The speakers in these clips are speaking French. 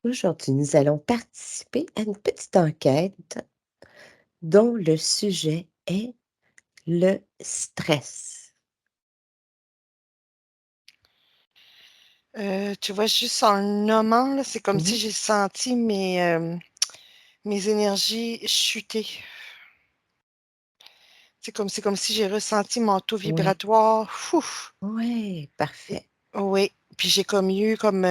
Aujourd'hui, nous allons participer à une petite enquête dont le sujet est le stress. Tu vois, juste en le nommant, là, c'est comme si Oui, j'ai senti mes énergies chuter. C'est comme si j'ai ressenti mon taux oui, vibratoire. Ouf! oui, parfait. Oui, puis j'ai comme eu comme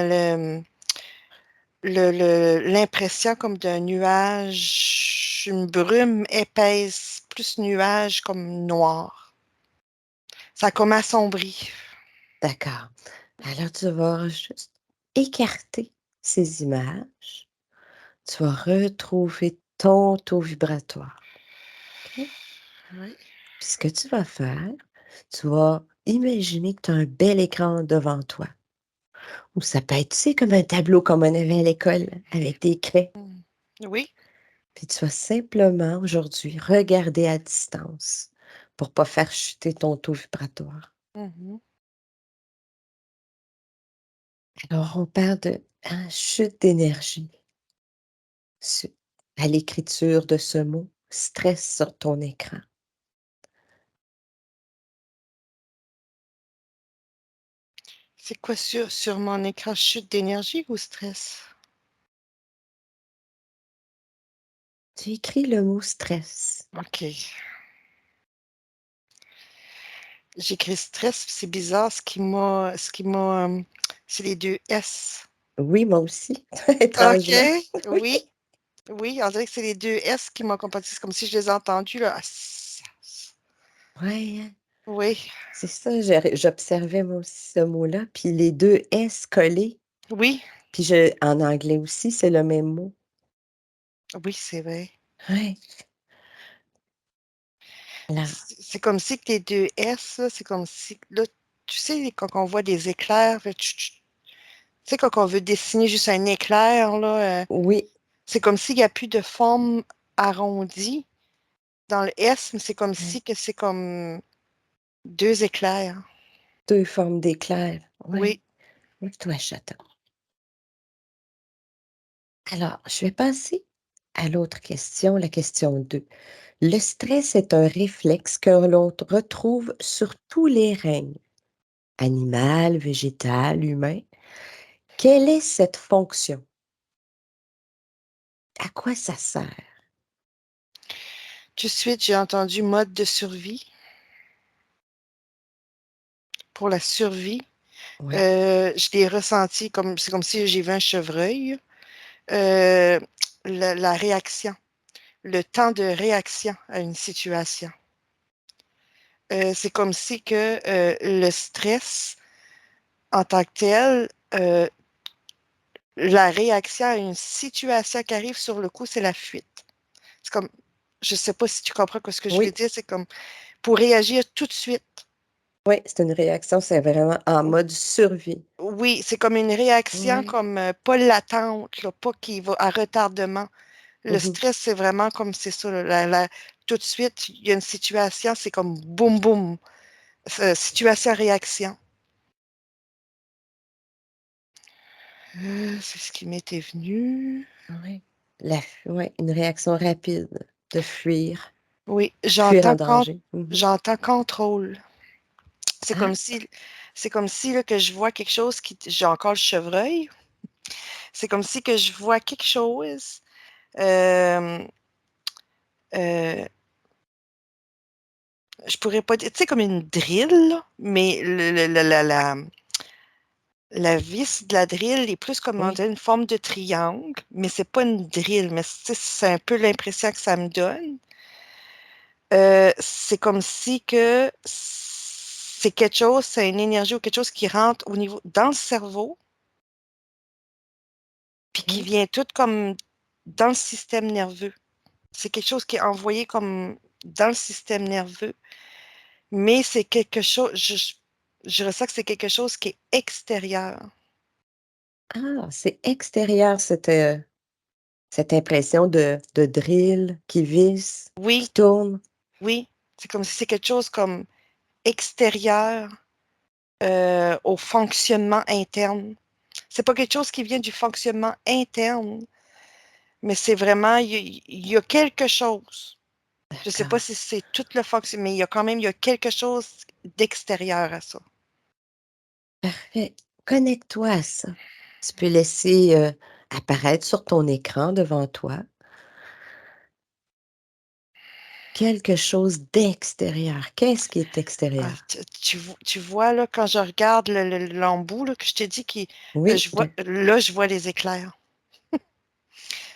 l'impression comme d'un nuage, une brume épaisse, plus nuage comme noir. Ça a comme assombri. D'accord. Alors, tu vas juste écarter ces images. Tu vas retrouver ton taux vibratoire. OK? Oui. Puis ce que tu vas faire, tu vas imaginer que tu as un bel écran devant toi. Ou ça peut être, tu sais, comme un tableau comme on avait à l'école avec des craies. Mm. Oui. Puis tu vas simplement aujourd'hui regarder à distance pour pas faire chuter ton taux vibratoire. Mhm. Alors on parle de chute d'énergie su- à l'écriture de ce mot stress sur ton écran. C'est quoi sur mon écran? Chute d'énergie ou stress? Tu écris le mot stress. OK. J'écris stress, puis c'est bizarre, c'est les deux S. Oui, moi aussi, OK, étrangement. Oui, oui, oui, on dirait que c'est les deux S qui m'ont accompagné. C'est comme si je les ai entendus, là. ouais, hein, Oui, c'est ça, j'observais moi aussi ce mot-là, puis les deux S collés, oui, puis en anglais aussi, c'est le même mot. oui, c'est vrai. Ouais, là, C'est comme si que les deux S, là, c'est comme si, là, tu sais, quand on voit des éclairs, fait tu sais, quand on veut dessiner juste un éclair, là, oui, c'est comme s'il n'y a plus de forme arrondie dans le S, mais c'est comme si ouais, que c'est comme deux éclairs. 2 formes d'éclairs, ouais. Oui. Oui, toi, j'attends. Alors, je vais passer à l'autre question, la question 2. Le stress est un réflexe que l'on retrouve sur tous les règnes, animal, végétal, humain. Quelle est cette fonction? À quoi ça sert? Tout de suite, j'ai entendu mode de survie. Pour la survie, Oui, je l'ai ressenti comme, c'est comme si j'ai vu un chevreuil. Euh, la réaction, le temps de réaction à une situation. C'est comme si que le stress en tant que tel, la réaction à une situation qui arrive sur le coup, c'est la fuite. C'est comme, je sais pas si tu comprends ce que je veux oui, dire, c'est comme pour réagir tout de suite. oui, c'est une réaction, c'est vraiment en mode survie. Oui, c'est comme une réaction, Oui. comme pas latente, là, pas qui va à retardement. Le Mhm. stress, c'est vraiment comme c'est ça, là, tout de suite, il y a une situation, c'est comme boum, boum, situation-réaction. C'est ce qui m'était venu. Oui. Ouais, une réaction rapide de fuir, Oui, fuir en danger. Mhm. j'entends contrôle. C'est Ah, comme si, c'est comme si là, que je vois quelque chose j'ai encore le chevreuil. C'est comme si que je vois quelque chose. euh, euh, je pourrais pas dire, tu sais, comme une drill, là, mais la vis de la drill est plus comme on oui. dirait une forme de triangle, mais c'est pas une drill, mais tu sais, c'est un peu l'impression que ça me donne. C'est comme si que c'est quelque chose, c'est une énergie ou quelque chose qui rentre au niveau dans le cerveau, puis qui Oui. vient tout comme dans le système nerveux. C'est quelque chose qui est envoyé comme dans le système nerveux, mais c'est quelque chose, je ressens que c'est quelque chose qui est extérieur. Ah, c'est extérieur cette impression de drill qui visse, qui Oui, tourne. oui, c'est comme si c'est quelque chose comme extérieur au fonctionnement interne. C'est pas quelque chose qui vient du fonctionnement interne, mais c'est vraiment, il y a quelque chose. Je sais pas D'accord, si c'est tout le fonctionnement, mais il y a quand même, il y a quelque chose d'extérieur à ça. parfait. Connecte-toi à ça. Tu peux laisser, apparaître sur ton écran devant toi quelque chose d'extérieur. Qu'est-ce qui est Ah, extérieur? tu vois, là, quand je regarde l'embout, là, que je t'ai dit, Oui, je vois, là, je vois les éclairs.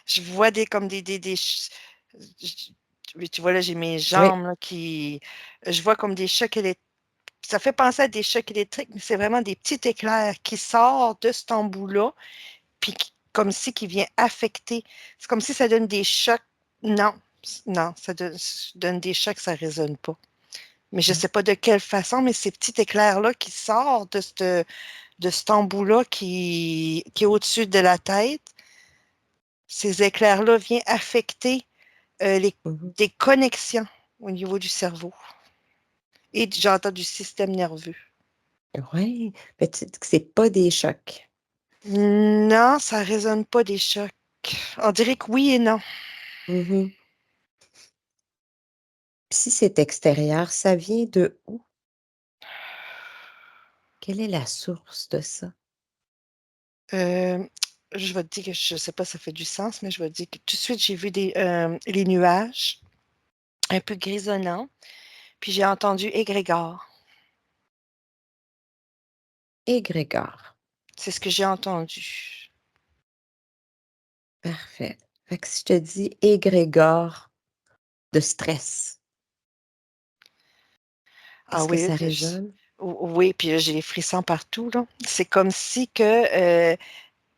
Je vois comme je- oui, tu vois, là, j'ai mes oui. jambes, là, je vois comme des chocs électriques. Ça fait penser à des chocs électriques, mais c'est vraiment des petits éclairs qui sortent de cet embout-là, puis comme si qui vient affecter. C'est comme si ça donne des chocs. Non, non, donne des chocs, ça résonne pas. Mais je ne sais pas de quelle façon, mais ces petits éclairs-là qui sortent de cet embout-là qui est au-dessus de la tête, ces éclairs-là viennent affecter Mmh. des connexions au niveau du cerveau et j'entends du système nerveux. Ouais, mais tu dis que c'est pas des chocs. Non, ça résonne pas des chocs. On dirait que oui et non. Mmh. Puis si c'est extérieur, ça vient de où? Quelle est la source de ça? Euh, je vais te dire que je sais pas si ça fait du sens, mais je vais te dire que tout de suite, j'ai vu les nuages un peu grisonnants, puis j'ai entendu égrégore. Égrégore. C'est ce que j'ai entendu. Parfait. Fait que si je te dis égrégore de stress, Ah est-ce que oui, ça résonne? oui, puis là, j'ai les frissons partout, là. C'est comme si que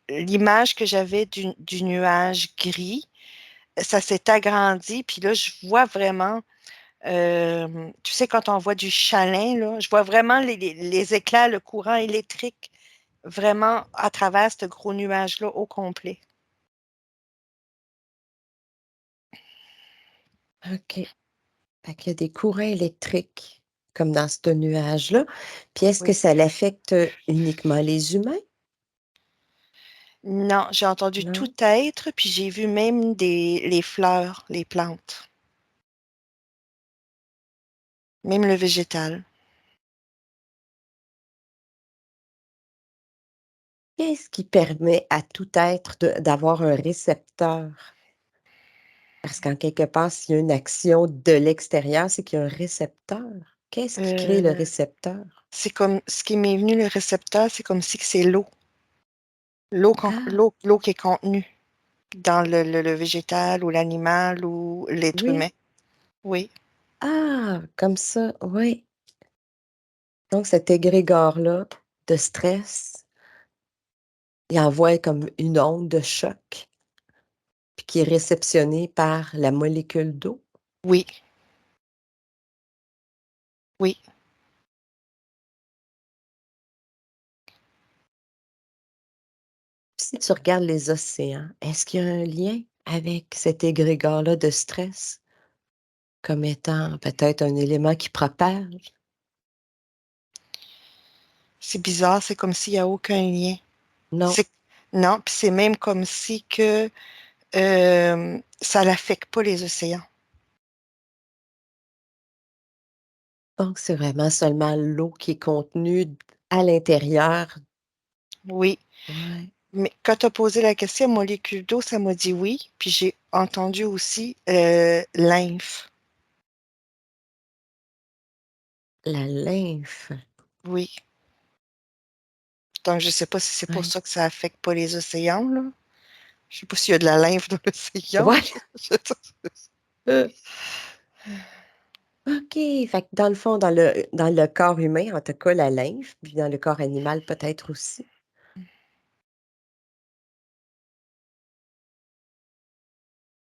l'image que j'avais du nuage gris, ça s'est agrandi, puis là, je vois vraiment, tu sais, quand on voit du chalin, là, je vois vraiment les éclairs, le courant électrique, vraiment à travers ce gros nuage-là au complet. OK. Fait qu'il y a des courants électriques comme dans ce nuage-là. Puis est-ce que Oui. ça l'affecte, uniquement les humains? Non, j'ai entendu tout Non? être, puis j'ai vu même les fleurs, les plantes, même le végétal. Qu'est-ce qui permet à tout être d'avoir un récepteur? Parce qu'en quelque part, s'il y a une action de l'extérieur, c'est qu'il y a un récepteur. Qu'est-ce qui crée le Euh, récepteur? c'est comme ce qui m'est venu, le récepteur, c'est comme si que c'est l'eau. Ah! L'eau qui est contenue dans le végétal ou l'animal ou l'être humain. Oui. Oui, Ah! Comme ça, oui. Donc cet égrégore-là de stress, il envoie comme une onde de choc, puis qui est réceptionnée par la molécule d'eau. oui, oui. Puis si tu regardes les océans, est-ce qu'il y a un lien avec cet égrégore-là de stress comme étant peut-être un élément qui propage? C'est bizarre, c'est comme s'il n'y a aucun lien. Non. C'est, non, puis c'est même comme si que ça n'affecte pas les océans. Donc c'est vraiment seulement l'eau qui est contenue à l'intérieur. Oui, Ouais, mais quand tu as posé la question molécule d'eau, ça m'a dit oui, puis j'ai entendu aussi lymphe. la lymphe. Oui, donc je ne sais pas si c'est pour Ouais. ça que ça affecte pas les océans, là. Je sais pas s'il y a de la lymphe dans l'océan. Ouais. OK, fait que dans le fond, dans le corps humain, en tout cas, la lymphe, puis dans le corps animal peut-être aussi.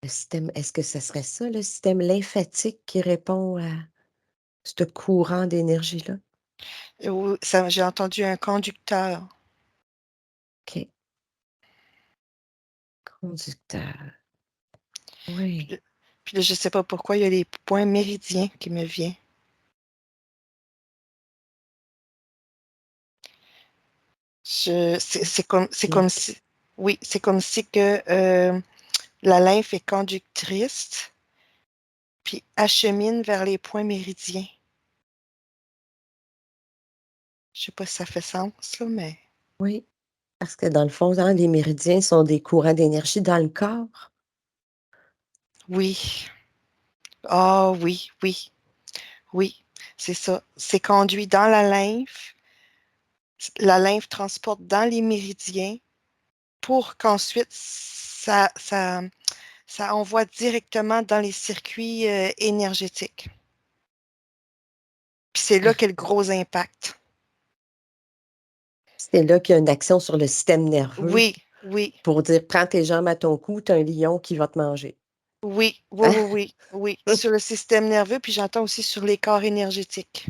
Le système est-ce que ce serait ça, le système lymphatique qui répond à ce courant d'énergie-là? Oui, j'ai entendu un conducteur. OK, conducteur. Puis Oui. là, puis là, je sais pas pourquoi, il y a les points méridiens qui me viennent. C'est comme si, oui, c'est comme si que la lymphe est conductrice, puis achemine vers les points méridiens. Je sais pas si ça fait sens, là, mais Oui, parce que dans le fond, hein, les méridiens sont des courants d'énergie dans le corps. oui. Ah oui, oui, oui, c'est ça. C'est conduit dans la lymphe. La lymphe transporte dans les méridiens pour qu'ensuite ça envoie directement dans les circuits énergétiques. Puis c'est là Ah, qu'est le gros impact. c'est là qu'il y a une action sur le système nerveux Oui, oui, pour dire: «Prends tes jambes à ton cou, tu as un lion qui va te manger». oui, oui, oui, oui, oui. Sur le système nerveux, puis j'entends aussi sur les corps énergétiques.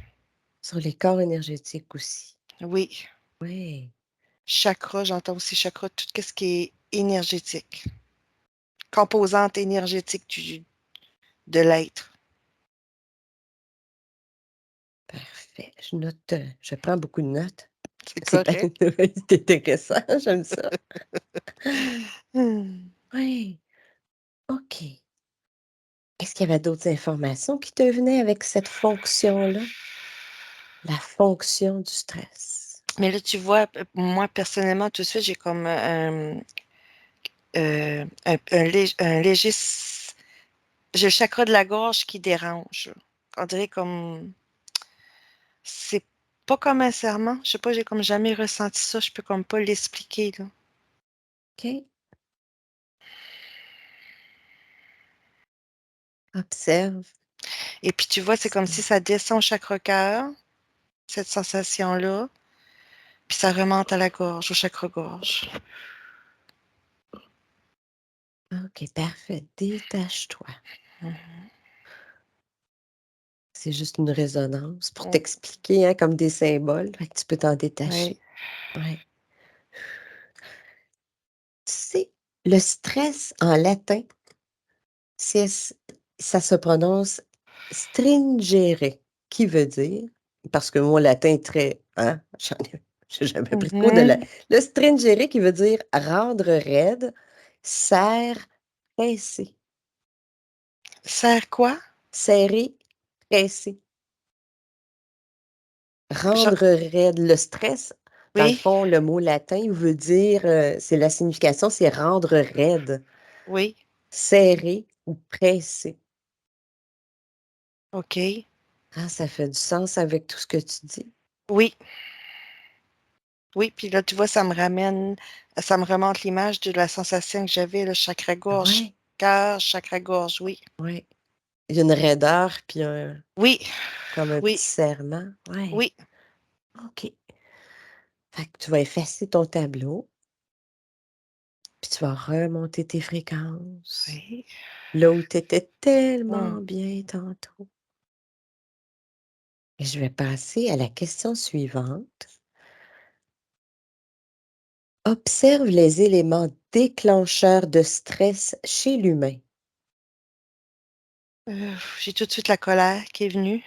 Sur les corps énergétiques aussi. Oui, Oui, chakra, j'entends aussi chakra, tout ce qui est énergétique. Composante énergétique de l'être. parfait. Je note, je prends beaucoup de notes. C'est C'est pas correct. c'est intéressant, j'aime ça. Hmm. Oui, OK. Est-ce qu'il y avait d'autres informations qui te venaient avec cette fonction-là? La fonction du stress. Mais là, tu vois, moi, personnellement, tout de suite, j'ai comme un léger... J'ai le chakra de la gorge qui dérange. On dirait comme... C'est pas comme un serment. Je sais pas, j'ai comme jamais ressenti ça. Je peux comme pas l'expliquer, là. OK. Observe. Et puis, tu vois, c'est comme si ça descend au chakra-cœur, cette sensation-là, puis ça remonte à la gorge, au chakra-gorge. OK, parfait. Détache-toi. Mhm. C'est juste une résonance pour t'expliquer, hein, comme des symboles, fait que tu peux t'en Oui. détacher. Ouais. Tu sais, le stress en latin, c'est ça se prononce stringere, qui veut dire parce que mon latin est très hein, j'ai jamais pris de cours de la Mhm. le stringere qui veut dire rendre raide, serre, presser, Sert quoi? serrer, presser. Je- Rendre raide. Le stress, dans le Oui, fond, le mot latin veut dire, c'est la signification, c'est rendre raide, oui, serrer ou presser. OK. Ah, ça fait du sens avec tout ce que tu dis. Oui, oui, puis là, tu vois, ça me remonte l'image de la sensation que j'avais, le chakra-gorge, Ouais, cœur, chakra-gorge, oui. ouais. Il y a une raideur puis un Oui, comme un oui, petit serrement. Ouais, oui. OK. Fait que tu vas effacer ton tableau, puis tu vas remonter tes fréquences, Oui. là où tu étais Hmm. tellement bien tantôt. Et je vais passer à la question suivante. Observe les éléments déclencheurs de stress chez l'humain. J'ai tout de suite la colère qui est venue.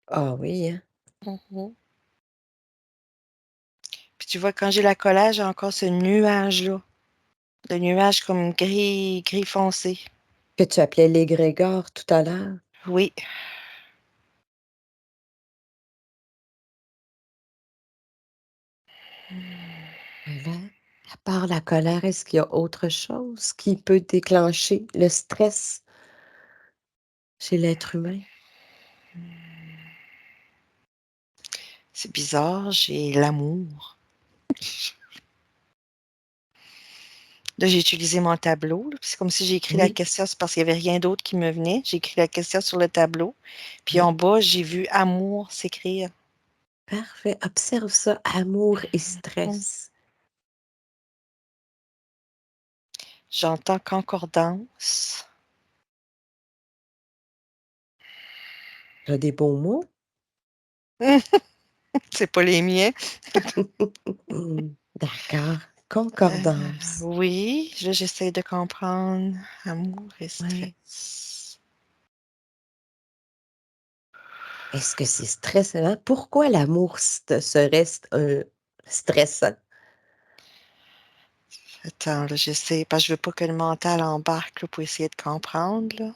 Ah oui, hein? Mhm. Puis tu vois, quand j'ai la colère, j'ai encore ce nuage-là. Le nuage comme gris, gris foncé. Que tu appelais l'égrégore tout à l'heure. Oui. Voilà. À part la colère, est-ce qu'il y a autre chose qui peut déclencher le stress chez l'être humain? C'est bizarre, j'ai l'amour. Là, j'ai utilisé mon tableau, là, puis c'est comme si j'ai écrit la Oui, question, c'est parce qu'il n'y avait rien d'autre qui me venait. J'ai écrit la question sur le tableau. Puis oui. en bas, j'ai vu amour s'écrire. Parfait. Observe ça, amour et Mm. stress. J'entends concordance. Tu as des beaux mots? C'est pas les miens. D'accord. Euh, Concordance. oui, là, j'essaie de comprendre. Amour et Oui. stress. Est-ce que c'est stressant? Pourquoi l'amour serait Stressant. Attends, là, j'essaie, parce que je veux pas que le mental embarque là, pour essayer de comprendre, là.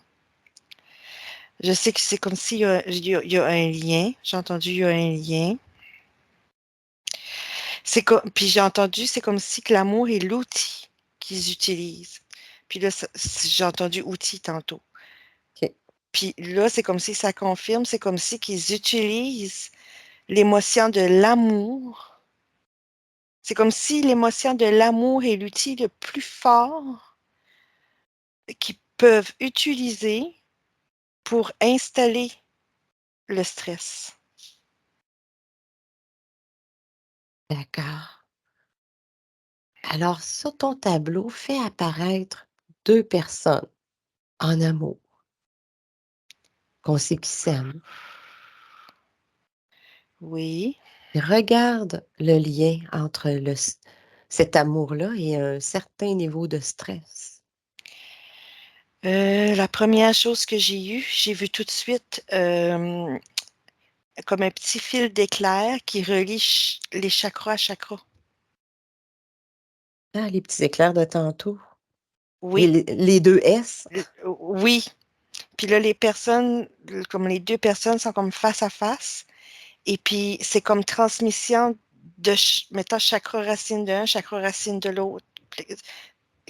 Je sais que c'est comme s'il y a, il y a un lien. J'ai entendu, il y a un lien. C'est comme, puis j'ai entendu, c'est comme si que l'amour est l'outil qu'ils utilisent. Puis là, j'ai entendu outil tantôt. OK. Puis là, c'est comme si ça confirme, c'est comme si qu'ils utilisent l'émotion de l'amour. C'est comme si l'émotion de l'amour est l'outil le plus fort qu'ils peuvent utiliser pour installer le stress. D'accord. Alors, sur ton tableau, fais apparaître 2 personnes en amour, qu'on sait qui s'aiment. Oui. Et regarde le lien entre cet amour-là et un certain niveau de stress. La première chose que j'ai eue, j'ai vu tout de suite comme un petit fil d'éclair qui relie les chakras à chakras. Ah, les petits éclairs de tantôt. Oui, Les 2 S? oui. Puis là, les personnes, comme les deux personnes sont comme face à face. Et puis, c'est comme transmission de, mettons, chakra racine d'un, chakra racine de l'autre.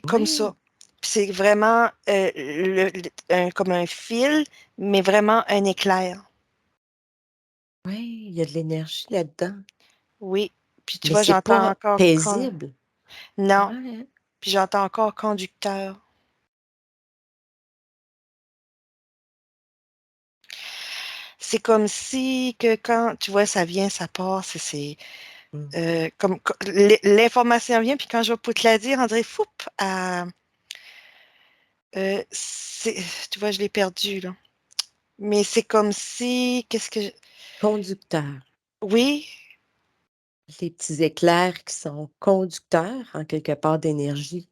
Comme Oui, ça. Puis c'est vraiment comme un fil, mais vraiment un éclair. oui, il y a de l'énergie là-dedans, Oui. Puis tu mais vois, c'est j'entends pas encore paisible. non. Ouais, Puis j'entends encore conducteur. C'est comme si que quand tu vois ça vient, ça part, mmh. comme l'information vient, puis quand je vais pour te la dire, on dirait foup c'est tu vois, je l'ai perdu là. Mais c'est comme si qu'est-ce que Conducteur. oui, Les petits éclairs qui sont conducteurs, en quelque part, d'énergie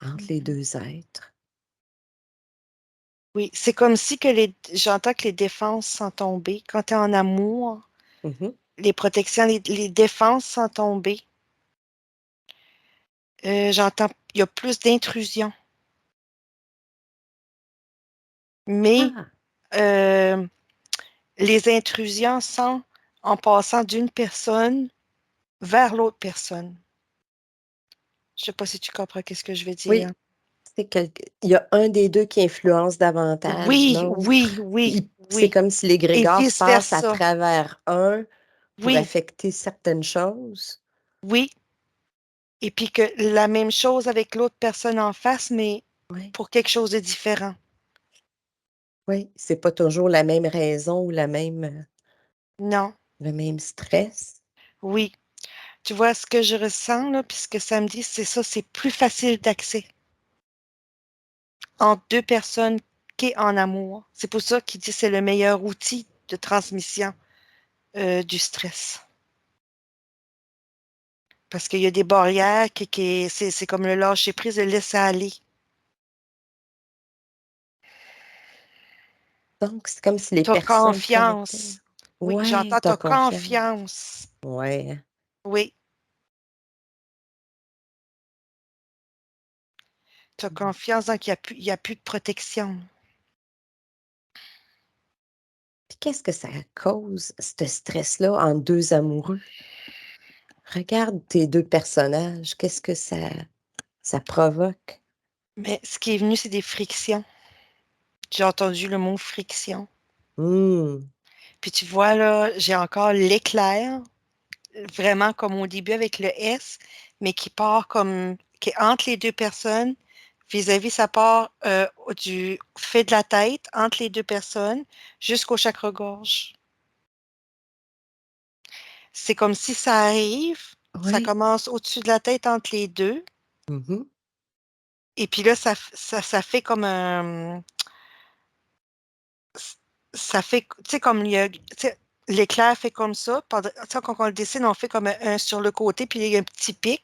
entre les mhm. 2 êtres. Oui, c'est comme si que j'entends que les défenses sont tombées. Quand tu es en amour, Mmh. les protections, les défenses sont tombées. J'entends, il y a plus d'intrusion. Mais Ah! euh, les intrusions sont en passant d'une personne vers l'autre personne. Je sais pas si tu comprends qu'est-ce que je veux dire. Oui, c'est il y a un des 2 qui influence davantage Oui, l'autre. oui, oui, C'est oui. comme si Et l'égrégore passe à vice-versa. travers un pour Oui, affecter certaines choses. oui. Et puis que la même chose avec l'autre personne en face, mais Oui, pour quelque chose de différent. oui, c'est pas toujours la même raison ou Non, le même stress. oui. Tu vois ce que je ressens, là, puis ce que ça me dit, c'est ça, c'est plus facile d'accès entre deux personnes qu'est en amour. C'est pour ça qu'il dit que c'est le meilleur outil de transmission du stress. Parce qu'il y a des barrières c'est comme le lâcher prise, le laisser aller. Donc c'est comme si les T'as personnes connectaient. confiance. Oui, Ouais, j'entends tu ta confiance. confiance. Ouais. Oui, t'as Mmh. confiance, donc il y a plus de protection. Puis qu'est-ce que ça cause, ce stress-là, entre 2 amoureux? Regarde tes 2 personnages, qu'est-ce que ça provoque? Mais ce qui est venu, c'est des frictions. J'ai entendu le mot friction. Mmh. Puis tu vois, là, j'ai encore l'éclair, vraiment comme au début avec le S, mais qui part comme, qui est entre les deux personnes. Vis-à-vis, ça part du fait de la tête, entre les deux personnes, jusqu'au chakra-gorge. C'est comme si ça arrive, ça Oui. commence au-dessus de la tête entre les deux, Mmh. et puis là, ça fait comme un, ça fait, tu sais, comme il y a, tu sais, l'éclair fait comme ça. Tu sais, quand on le dessine, on fait comme un sur le côté, puis il y a un petit pic,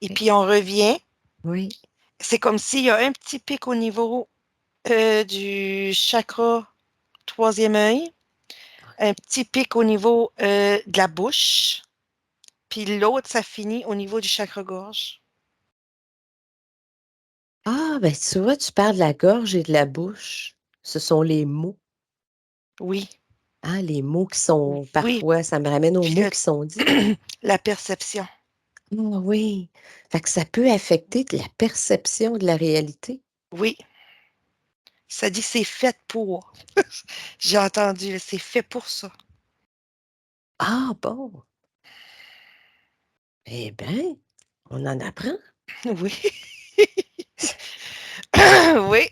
et OK. puis on revient. Oui. C'est comme s'il y a un petit pic au niveau du chakra troisième œil, un petit pic au niveau de la bouche, Puis l'autre, ça finit au niveau du chakra-gorge. Ah, ben tu vois, tu parles de la gorge et de la bouche. Ce sont les mots. Oui, Ah, les mots qui sont oui, parfois, ça me ramène aux puis mots qui sont dits. la perception. Ah oui. Fait que ça peut affecter la perception de la réalité. Oui, ça dit c'est fait pour. J'ai entendu, là, c'est fait pour ça. Ah bon. Eh bien, on en apprend. Oui, oui,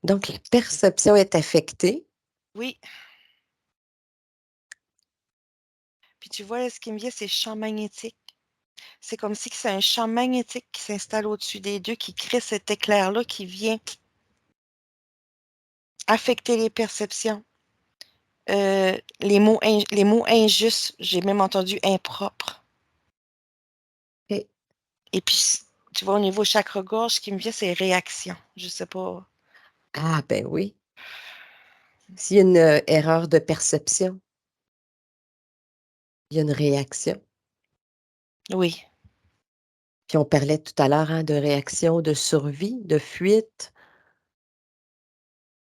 Donc, la perception est affectée. oui. Puis tu vois, là, ce qui me vient, c'est champ magnétique. C'est comme si c'est un champ magnétique qui s'installe au-dessus des deux, qui crée cet éclair-là qui vient affecter les perceptions. Les mots injustes, j'ai même entendu impropres. Et- Et puis, tu vois, au niveau chakra-gorge, ce qui me vient, c'est réaction. Je sais pas. ah, ben oui. S'il y a une erreur de perception, il y a une réaction. Oui, Puis on parlait tout à l'heure hein, de réaction, de survie, de fuite.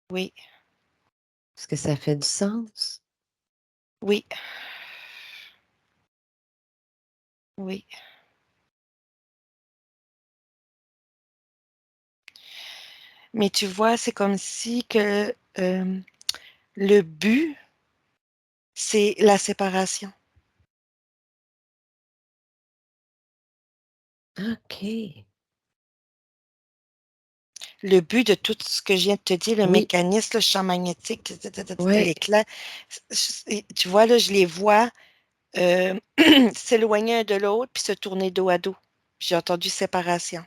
oui, Est-ce que ça fait du sens? oui, oui. Mais tu vois, c'est comme si que le but, c'est la séparation. OK. Le but de tout ce que je viens de te dire, le Oui, mécanisme, le champ magnétique, oui. l'éclat, tu vois, là, je les vois euh, s'éloigner un de l'autre puis se tourner dos à dos. J'ai entendu séparation.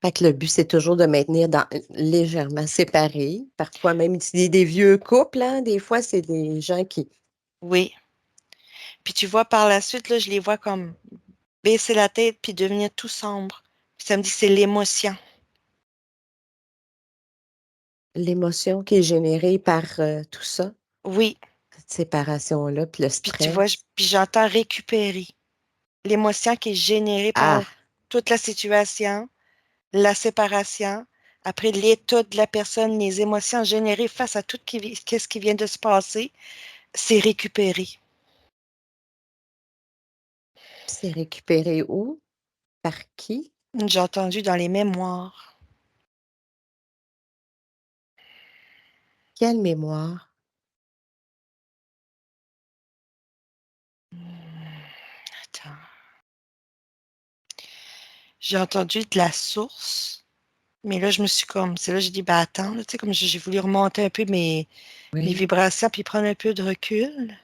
Fait que le but, c'est toujours de maintenir légèrement séparés. Parfois même, c'est des vieux couples, hein, des fois, c'est des gens qui... Oui. Puis tu vois, par la suite, là, je les vois comme baisser la tête puis devenir tout sombre. Puis ça me dit, c'est l'émotion. L'émotion qui est générée par tout ça, Oui. cette séparation-là, puis le Puis tu vois, stress. puis j'entends récupérer. L'émotion qui est générée par Ah, toute la situation, la séparation, après l'état de la personne, les émotions générées face à tout ce qui vient de se passer, c'est récupéré. c'est récupéré où? Par qui? J'ai entendu dans les mémoires. Quelle mémoire? Attends. J'ai entendu de la source, mais là, je me suis comme, c'est là, j'ai dit, bah attends, là, tu sais, comme j'ai voulu remonter un peu mes Oui, vibrations puis prendre un peu de recul.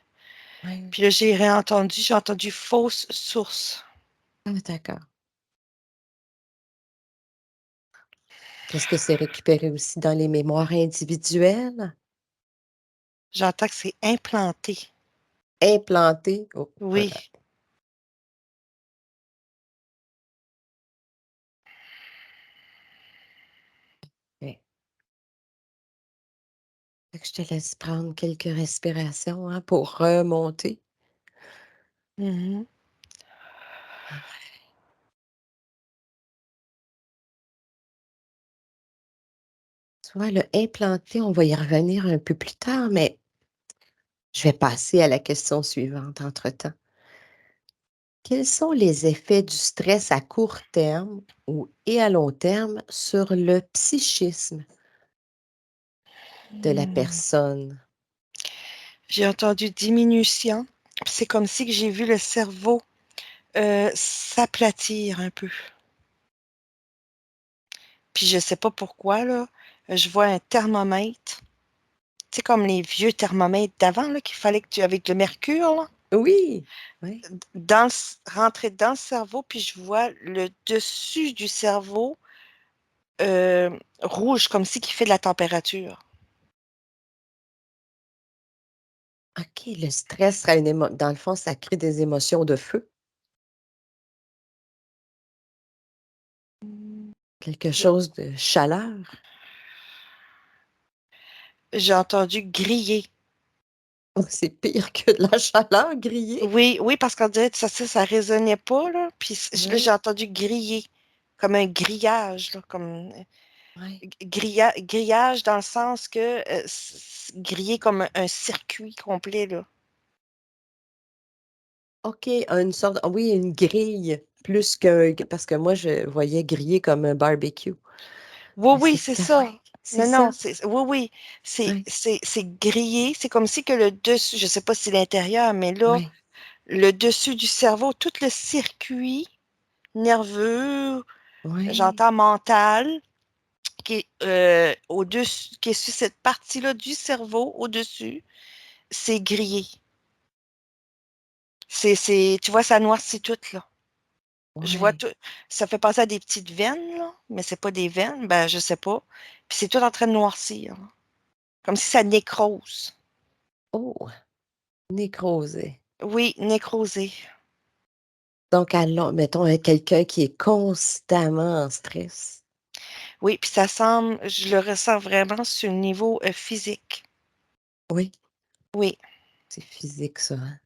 oui. Puis là, j'ai entendu fausse source. Ah, d'accord. Est-ce que c'est récupéré aussi dans les mémoires individuelles? J'entends que c'est implanté. Implanté? Oh, Oui. ouais. Fait que je te laisse prendre quelques respirations hein, pour remonter. Mhm. Tu vois, le implanté, on va y revenir un peu plus tard, mais je vais passer à la question suivante entre-temps. Quels sont les effets du stress à court terme et à long terme sur le psychisme de la Hmm. personne? J'ai entendu diminution. C'est comme si que j'ai vu le cerveau s'aplatir un peu. Puis je sais pas pourquoi, là, je vois un thermomètre. Tu sais, comme les vieux thermomètres d'avant, là, qu'il fallait que tu, avec le mercure, là, Oui, oui. rentrer dans le cerveau, puis je vois le dessus du cerveau rouge, comme si qui fait de la température. OK, le stress sera dans le fond, ça crée des émotions de feu, quelque Je- chose de chaleur. J'ai entendu griller. Oh, c'est pire que de la chaleur grillée? Oui, oui, parce qu'on dirait que ça résonnait pas, là. Puis là, j'ai Oui, entendu griller, comme un grillage, là, comme oui. grillage dans le sens que griller comme un circuit complet, là. OK, une sorte oui, une grille plus qu'un parce que moi, je voyais griller comme un barbecue. Oui, Mais oui, c'est c'est ouais, ça. c'est Non, non, ça. oui, oui, Oui, c'est grillé. C'est comme si que le dessus, je sais pas si l'intérieur, mais là, oui, le dessus du cerveau, tout le circuit nerveux, oui. j'entends mental, qui est au-dessus, qui est sur cette partie-là du cerveau, au-dessus, c'est grillé. Tu vois, ça noircit tout, là. Je vois Ouais. tout, ça fait penser à des petites veines, là, mais c'est pas des veines, ben, je sais pas. Puis c'est tout en train de noircir, là. Comme si ça nécrose. Oh, nécrosé. Oui, nécrosé. Donc à long mettons, quelqu'un qui est constamment en stress. Oui, puis ça semble, je le ressens vraiment sur le niveau physique. Oui, Oui, c'est physique ça, hein?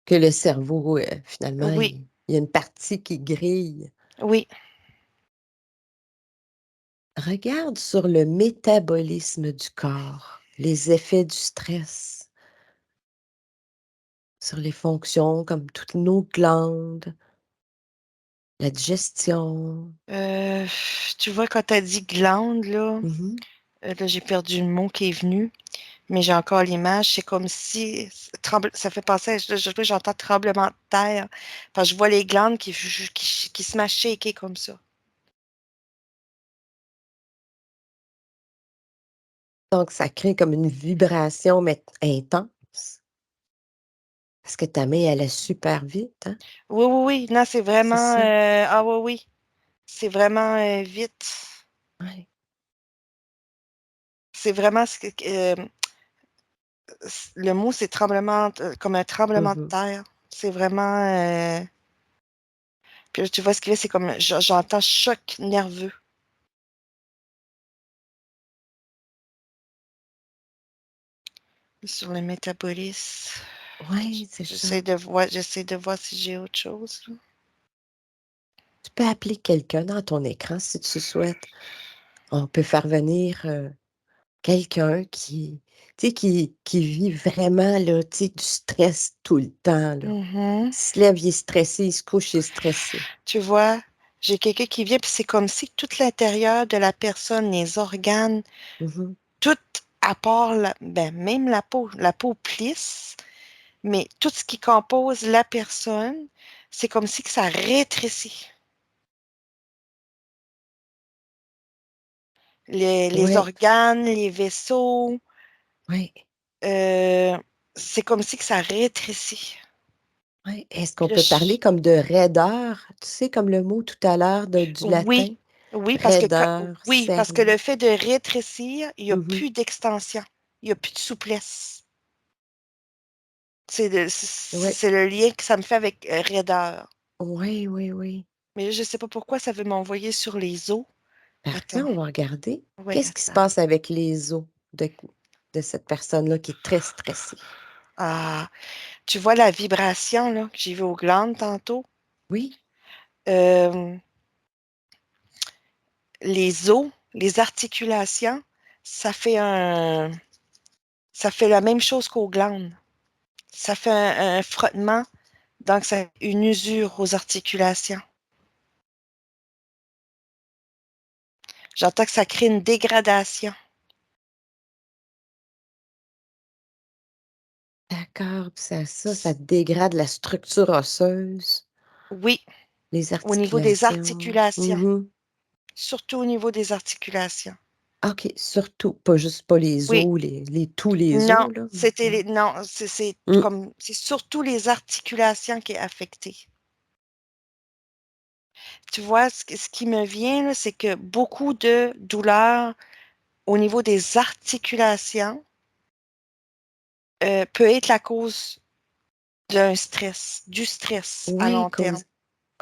Que le cerveau, finalement, oui, il y a une partie qui grille. oui. Regarde sur le métabolisme du corps, les effets du stress sur les fonctions comme toutes nos glandes, la digestion. Euh, Tu vois, quand tu as dit glande, Mmh. là, j'ai perdu le mot qui est venu, mais j'ai encore l'image. C'est comme si, ça fait penser, j'entends tremblement de terre. Parce que je vois les glandes qui se mettent à shaker comme ça. Donc ça crée comme une vibration mais intense, parce que ta main allait super vite, hein? Oui, oui, oui. Non, c'est C'est vraiment, ça? ah oui, oui. C'est vraiment vite. Ouais. C'est vraiment le mot, c'est tremblement, comme un tremblement de Mmh. terre. C'est vraiment. Puis là, tu vois ce qu'il y a, c'est comme j'entends choc nerveux sur le métabolisme. Ouais, c'est ça. J'essaie de voir si j'ai autre chose, là. Tu peux appeler quelqu'un dans ton écran si tu souhaites. On peut faire venir, quelqu'un qui tu sais, qui vit vraiment là, tu sais, du stress tout le temps là. Mhm. Il se lève, il est stressé, il se couche, il est stressé. Tu vois, j'ai quelqu'un qui vient, puis c'est comme si tout l'intérieur de la personne, les organes, Mmh. tout à part ben, même la peau plisse, mais tout ce qui compose la personne, c'est comme si que ça rétrécit. Les Ouais, organes, les vaisseaux, ouais, euh, c'est comme si que ça rétrécit. ouais. Est-ce qu'on Puis là, peut parler comme de raideur? Tu sais, comme le mot tout à l'heure de du latin? oui, oui, Raideur, oui, parce que cerne. le fait de rétrécir, il n'y a Mmh. plus d'extension, il n'y a plus de souplesse. Ouais. C'est le lien que ça me fait avec raideur. Oui, oui, oui. Mais je ne sais pas pourquoi ça veut m'envoyer sur les os. Parfait, Attends, on va regarder. oui, Qu'est-ce qui se attends. passe avec les os de cette personne-là qui est très stressée? Ah, tu vois la vibration là, que j'ai vue aux glandes tantôt? Oui? Euh, les os, les articulations, ça fait un, ça fait la même chose qu'aux glandes. Ça fait un frottement, donc ça fait une usure aux articulations. J'entends que ça crée une dégradation. D'accord, puis ça dégrade la structure osseuse, Oui, les au niveau des articulations. articulations, Mmh. surtout au niveau des articulations. OK, surtout, pas juste pas les Oui, os, tous les non, os, là? Non? non, Mmh. c'est surtout les articulations qui est affectée. Tu vois, ce qui me vient, là, c'est que beaucoup de douleurs au niveau des articulations peut être la cause du stress à Oui, long terme.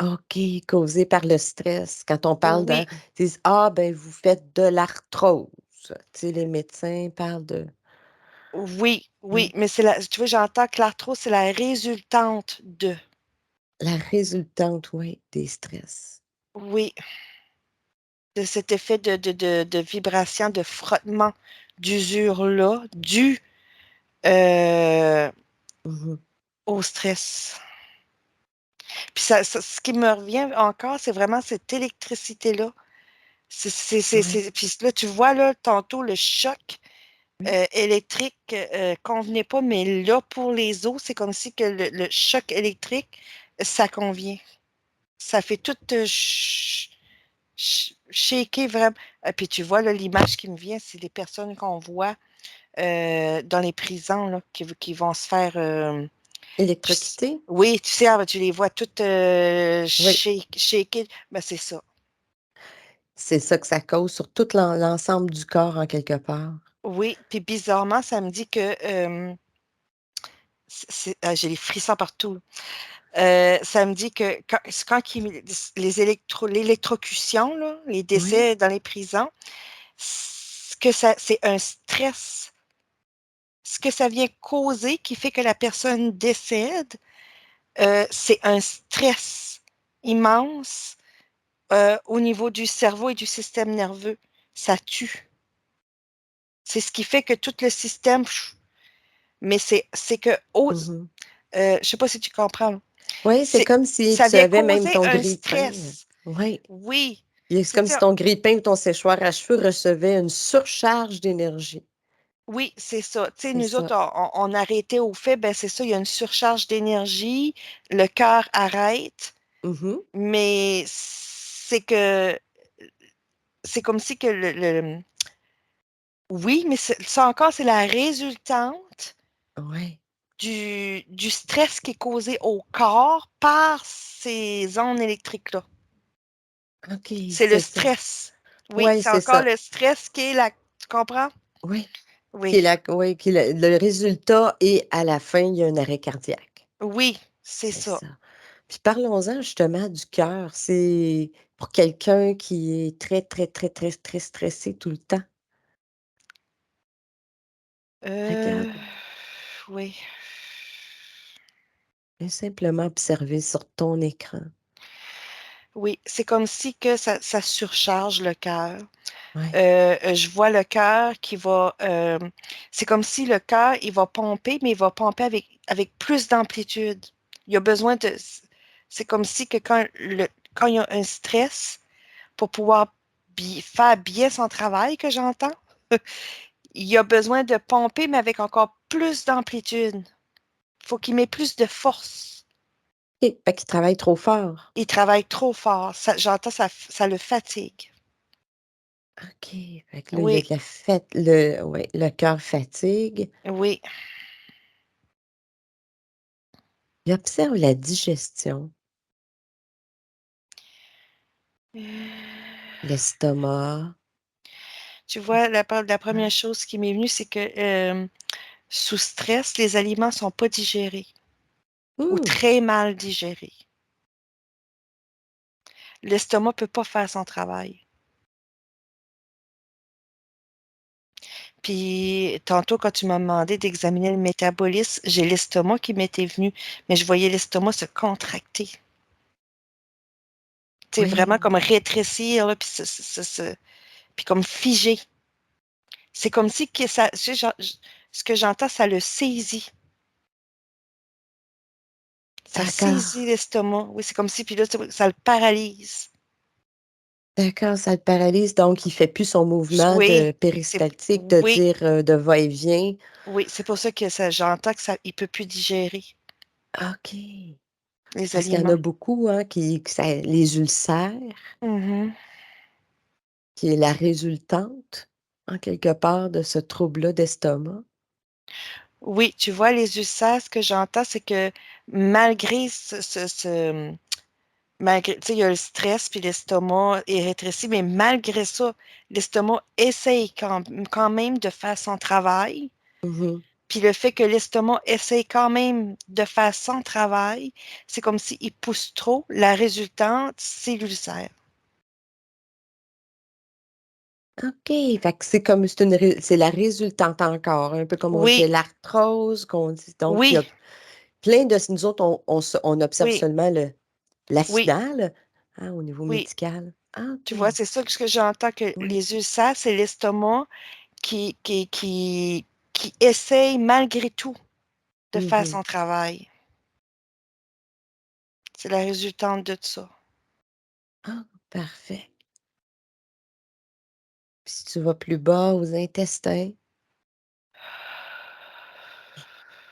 OK, causé par le stress. Quand on parle Oui, ils disent: «Ah ben, vous faites de l'arthrose». Tu sais, les médecins parlent de Oui, Mmh. oui, mais c'est la, tu vois, j'entends que l'arthrose, c'est la résultante de. La résultante, oui, des stress. Oui, de cet effet de vibration, de frottement, d'usure-là, dû euh, Mmh. au stress. Puis ce qui me revient encore, c'est vraiment cette électricité-là. Ouais. Puis là, tu vois, là, tantôt, le choc Oui. électrique convenait pas, mais là, pour les os, c'est comme si que le choc électrique, ça convient. Ça fait tout shaker vraiment. Puis tu vois, là, l'image qui me vient, c'est des personnes qu'on voit dans les prisons là, qui vont se faire. Électrocuté? Oui, tu sais, tu les vois toutes Oui. shaker. Ben, c'est ça. C'est ça que ça cause sur tout l'ensemble du corps en quelque part. Oui, puis bizarrement, ça me dit que j'ai les frissons partout. Ça me dit que l'électrocution, là, les Oui. décès dans les prisons, que ça, c'est un stress. Ce que ça vient causer qui fait que la personne décède, c'est un stress immense au niveau du cerveau et du système nerveux. Ça tue. C'est ce qui fait que tout le système, mais c'est que, Mmh. je sais pas si tu comprends. Oui, c'est C'est, comme si ça tu vient avais même causer ton un grille-pain. stress. Oui. Oui. Et c'est C'est comme si ça. ton grille-pain ou ton séchoir à cheveux recevait une surcharge d'énergie. Oui, c'est ça. Tu sais, C'est nous ça. autres, on arrêtait au fait, ben c'est ça, il y a une surcharge d'énergie, le cœur arrête, Mmh. mais c'est comme si que oui, mais ça encore, c'est la résultante Ouais. du stress qui est causé au corps par ces ondes électriques-là. OK, C'est le c'est ça. stress. Oui, Ouais, c'est c'est encore ça. le stress qui est là. Tu comprends? Oui. Qui Oui. est la oui, qui est le résultat et à la fin, il y a un arrêt cardiaque. Oui, c'est C'est ça. ça. Puis parlons-en justement du cœur. C'est pour quelqu'un qui est très, très, très, très, très stressé tout le temps. Euh, Regarde, oui. viens simplement observer sur ton écran. Oui, c'est comme si que ça surcharge le cœur. Ouais. Je vois le cœur qui va, c'est comme si le cœur, il va pomper, mais il va pomper avec plus d'amplitude. Il y a besoin de, c'est comme si que quand il y a un stress, pour pouvoir faire bien son travail, que j'entends, il y a besoin de pomper, mais avec encore plus d'amplitude. Il faut qu'il mette plus de force. OK, fait qu'il travaille trop fort. Il travaille trop fort. J'entends, ça le fatigue. OK, fait que là, il y a Oui, de la fat le ouais, le cœur fatigue. oui. Il observe la digestion, l'estomac. Tu vois, la première chose qui m'est venue, c'est que sous stress, les aliments sont pas digérés ou Mmh, très mal digérés. L'estomac peut pas faire son travail. Puis, tantôt, quand tu m'as demandé d'examiner le métabolisme, j'ai l'estomac qui m'était venu, mais je voyais l'estomac se contracter. Tu sais, vraiment oui. comme rétrécir, là, puis, puis comme figé. C'est comme si que ça, tu sais, ce que j'entends, ça le saisit. Ça saisit D'accord, l'estomac. Oui, c'est comme si, puis là, ça le paralyse. d'accord, ça le paralyse, donc il fait plus son mouvement Oui, de c'est, péristaltique, de oui, dire, de va-et-vient. oui, c'est pour ça que j'entends que il peut plus digérer OK. les Parce qu'il y en a aliments. beaucoup, hein, qui que ça les ulcères, Mhm. qui est la résultante, en quelque part, de ce trouble-là d'estomac. Oui, tu vois, les ulcères, ce que j'entends, c'est que malgré malgré, tu sais, il y a le stress, puis l'estomac est rétréci, mais malgré ça, l'estomac essaye quand même de faire son travail. Mmh. Puis le fait que l'estomac essaye quand même de faire son travail, c'est comme s'il pousse trop. La résultante, c'est l'ulcère. OK, fait que c'est la résultante encore, un peu comme on Oui, disait l'arthrose qu'on dit donc il y oui, a plein de nous autres, on observe oui, seulement la oui, finale, hein, au niveau oui. médical. Ah Tu OK, vois, c'est ça que ce que j'entends, que oui. les ulcères, c'est l'estomac qui qui qui qui essaye malgré tout de faire Mmh. son travail. C'est la résultante de ça. Ah, parfait. Puis si tu vas plus bas aux intestins,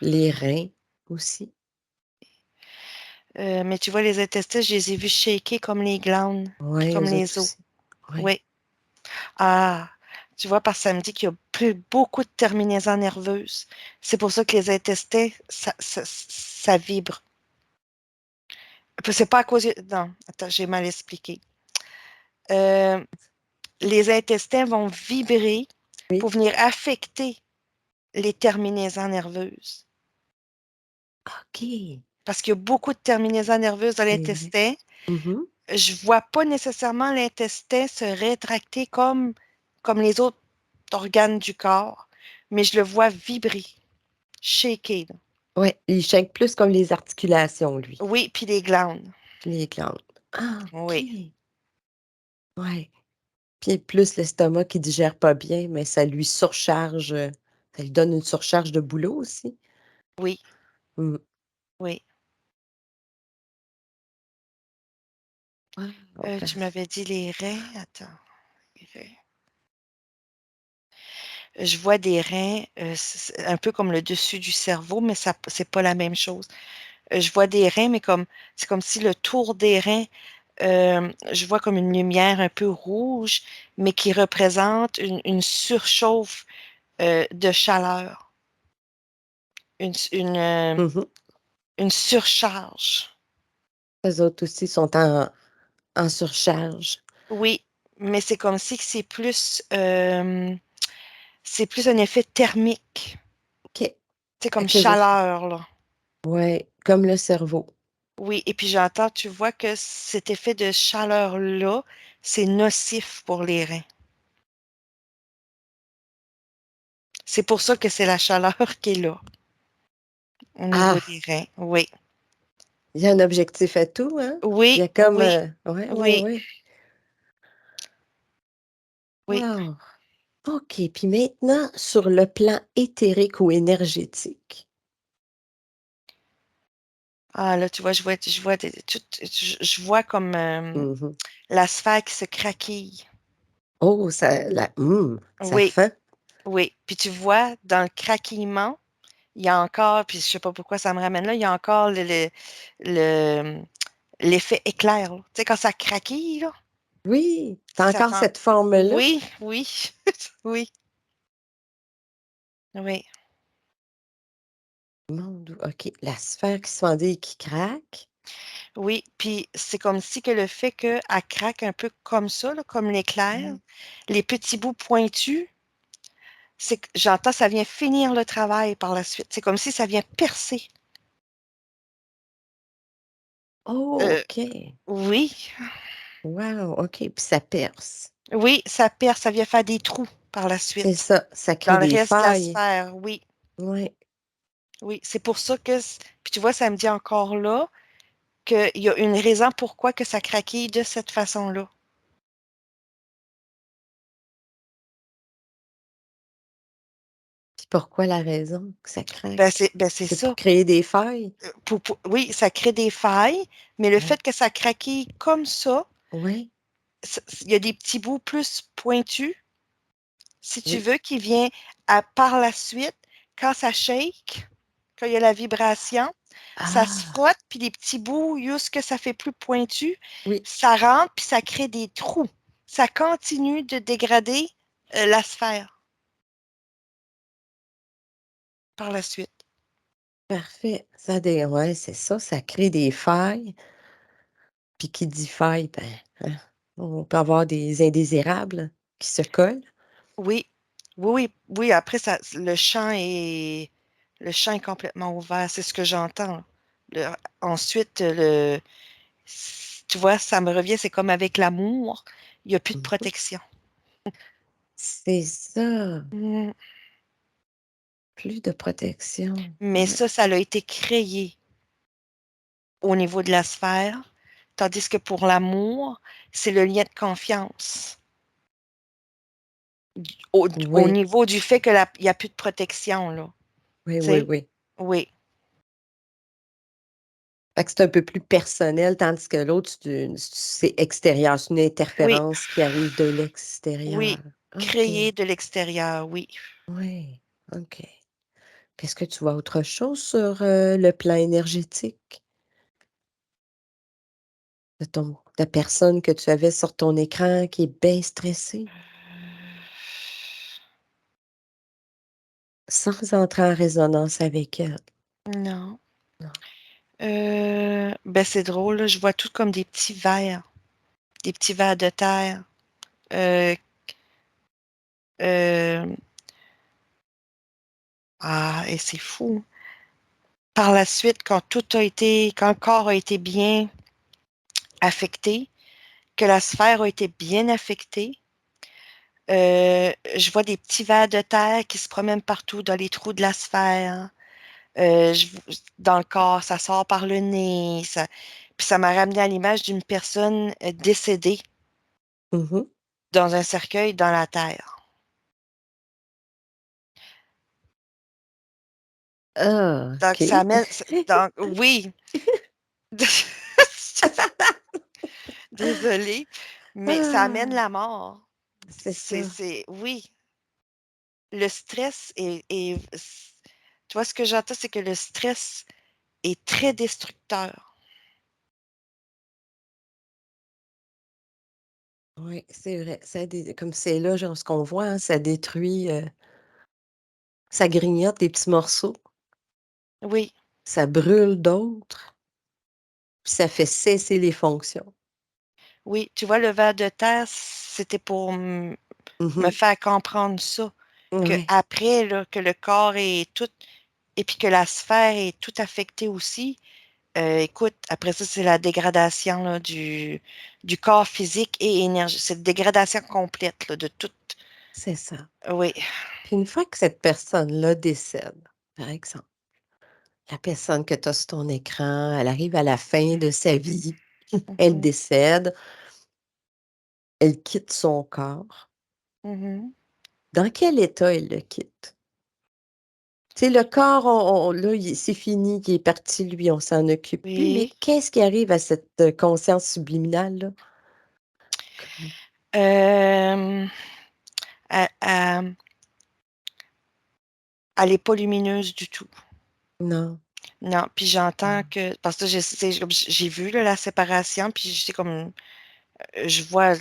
les reins aussi. Mais tu vois, les intestins, je les ai vus shaker comme les glandes, puis Ouais, comme eux autres les os. aussi. Ouais. Oui. Ah! Tu vois, parce que ça me dit qu'il y a beaucoup de terminaisons nerveuses. C'est pour ça que les intestins, ça vibre. Puis c'est pas à cause... Non, attends, j'ai mal expliqué. Euh, les intestins vont vibrer Oui. pour venir affecter les terminaisons nerveuses. OK. Parce qu'il y a beaucoup de terminaisons nerveuses dans C'est vrai. l'intestin. Mmh. Je vois pas nécessairement l'intestin se rétracter comme les autres organes du corps, mais je le vois vibrer, shaker, là. Ouais, il shake plus comme les articulations, lui, Oui, puis les glandes. puis les glandes. Ah OK. Oui, Ouais. Puis plus l'estomac qui digère pas bien, mais ça lui surcharge, ça lui donne une surcharge de boulot aussi. oui, Mmh. oui. Wow, Tu parfait. m'avais dit les reins. Attends, les reins. Je vois des reins, c'est un peu comme le dessus du cerveau, mais ça, c'est pas la même chose. Je vois des reins, mais c'est comme si le tour des reins, je vois comme une lumière un peu rouge, mais qui représente une surchauffe de chaleur, une, une, euh, Mmh mh. une surcharge. Eux autres aussi sont en surcharge. Oui, mais c'est comme si que c'est plus un effet thermique. OK. C'est Fait comme qu'eux autres chaleur, là. ouais, comme le cerveau. Oui, et puis j'entends, tu vois que cet effet de chaleur-là, c'est nocif pour les reins. C'est pour ça que c'est la chaleur qui est là, au niveau Ah! des reins. Oui, Il y a un objectif à tout, hein? Il y oui, a comme, oui, ouais, ouais, oui, ouais. oui. Wow! OK, puis maintenant sur le plan éthérique ou énergétique. Ah là, tu vois, je vois comme Mmh mh. la sphère qui se craquille. Oh, ça Oui, fend. oui. Puis tu vois, dans le craquillement, il y a encore, puis je sais pas pourquoi ça me ramène là, il y a encore le- l'effet éclair, là. Tu sais, quand ça craquille, là, Oui, tu si ça encore fait cette forme-là? oui, oui, oui, oui, Mon Dieu, OK, la sphère qui se fendait et qui craque. oui. Puis c'est comme si que le fait qu'elle craque un peu comme ça, là, comme l'éclair, Mmh. les petits bouts pointus, c'est que j'entends, ça vient finir le travail par la suite. C'est comme si ça vient percer. Oh, Euh, OK. oui, Wow, OK, puis ça perce. oui, ça perce, ça vient faire des trous par la C'est suite. ça, ça crée Dans le des reste de la failles. sphère, oui, Ouais. oui. C'est pour ça que, puis tu vois, ça me dit encore là qu'il y a une raison pourquoi que ça craquille de cette façon-là. Puis pourquoi la raison que ça craque? Ben c'est C'est pour ça. créer des failles? Oui, ça crée des failles, mais le Ouais. fait que ça craquille comme ça, Ouais, il y a des petits bouts plus pointus, si tu oui. veux, qui vient par la suite, quand ça shake, quand il y a la vibration, ça se Ah! frotte, puis les petits bouts, juste que ça fait plus pointu, Oui, ça rentre, puis ça crée des trous. Ça continue de dégrader la sphère par la suite. parfait. Ouais, c'est ça, ça crée des failles. Puis qui dit faille, ben, hein, on peut avoir des indésirables qui se collent. Oui, oui, oui, oui. Après, le champ est complètement ouvert. C'est ce que j'entends. Ensuite, tu vois, ça me revient. C'est comme avec l'amour. Il n'y a plus de Mmh. protection. C'est ça. Mmh. Plus de protection. Mais Ouais. ça l'a été créé au niveau de la sphère, tandis que pour l'amour, c'est le lien de confiance. Au Oui, niveau du fait que il y a plus de protection, là, oui, tu oui, sais? oui. Oui, Fait que c'est un peu plus personnel, tandis que l'autre, c'est extérieur, c'est une oui, interférence qui arrive de l'extérieur. oui, OK. créé de l'extérieur, oui. Oui, OK. Est-ce que tu vois autre chose sur, le plan énergétique de la personne que tu avais sur ton écran qui est bien stressée? Sans entrer en résonance avec elle. Non. Non. Ben, c'est drôle, là, je vois tout comme des petits vers de terre. Euh, euh, et c'est fou. Par la suite, quand le corps a été bien affecté, que la sphère a été bien affectée, je vois des petits vers de terre qui se promènent partout dans les trous de la sphère. Dans le corps, ça sort par le nez. Puis ça m'a ramené à l'image d'une personne décédée Mmh. dans un cercueil dans la terre. Ah, Donc, ça OK. amène. Donc, oui. Désolée, mais ça amène Ah, la mort. c'est ça. Oui, le stress tu vois, ce que j'entends, c'est que le stress est très destructeur. Oui, c'est vrai. Comme c'est là, genre, ce qu'on voit, hein, ça détruit, ça grignote des petits morceaux, Oui, ça brûle d'autres, puis ça fait cesser les fonctions. oui, tu vois, le ver de terre, c'était pour me Mmh. faire comprendre ça, que Ouais, après, là, que le corps est tout, et puis que la sphère est tout affectée aussi. Écoute, après ça, c'est la dégradation là, du corps physique et énergie. C'est une dégradation complète là, de tout. c'est ça. Oui. Puis une fois que cette personne-là décède, par exemple, la personne que tu as sur ton écran, elle arrive à la fin de sa vie, elle Mhm, décède, elle quitte son corps. mhm. Dans quel état elle le quitte? Tu sais, le corps, on là, c'est fini, il est parti lui, on s'en occupe plus, mais Oui. qu'est-ce qui arrive à cette, conscience subliminale-là? Comme Euh, elle, elle est pas lumineuse du tout. non. Non, puis j'entends Mmh. que, parce que j'ai vu là, la séparation, puis je sais comme, je vois,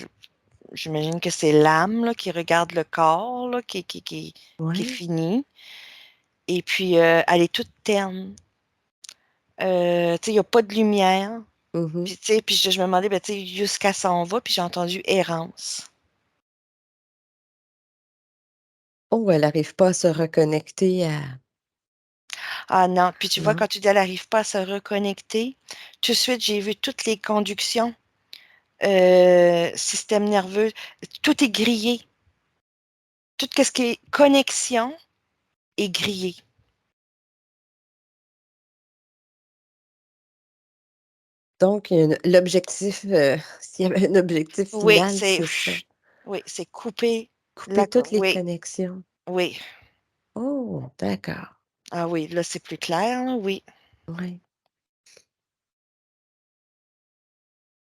j'imagine que c'est l'âme là, qui regarde le corps, là, qui est Ouais. fini, et puis elle est toute terne. Tu sais, il n'y a pas de lumière. Mmh. Puis, tu sais, puis je me demandais, ben, tu sais, jusqu'à s'en va, puis j'ai entendu errance. Oh, elle arrive pas à se reconnecter à Ah non, puis tu vois, non? quand tu dis elle n'arrive pas à se reconnecter, tout de suite, j'ai vu toutes les conductions, système nerveux, tout est grillé. Tout ce qui est connexion est grillé. Donc il y a l'objectif, s'il y avait un objectif Oui, final, c'est ça, oui, c'est couper couper toutes les oui, connexions. oui. Oh, d'accord. Ah oui, là, c'est plus clair, là, oui. Ouais.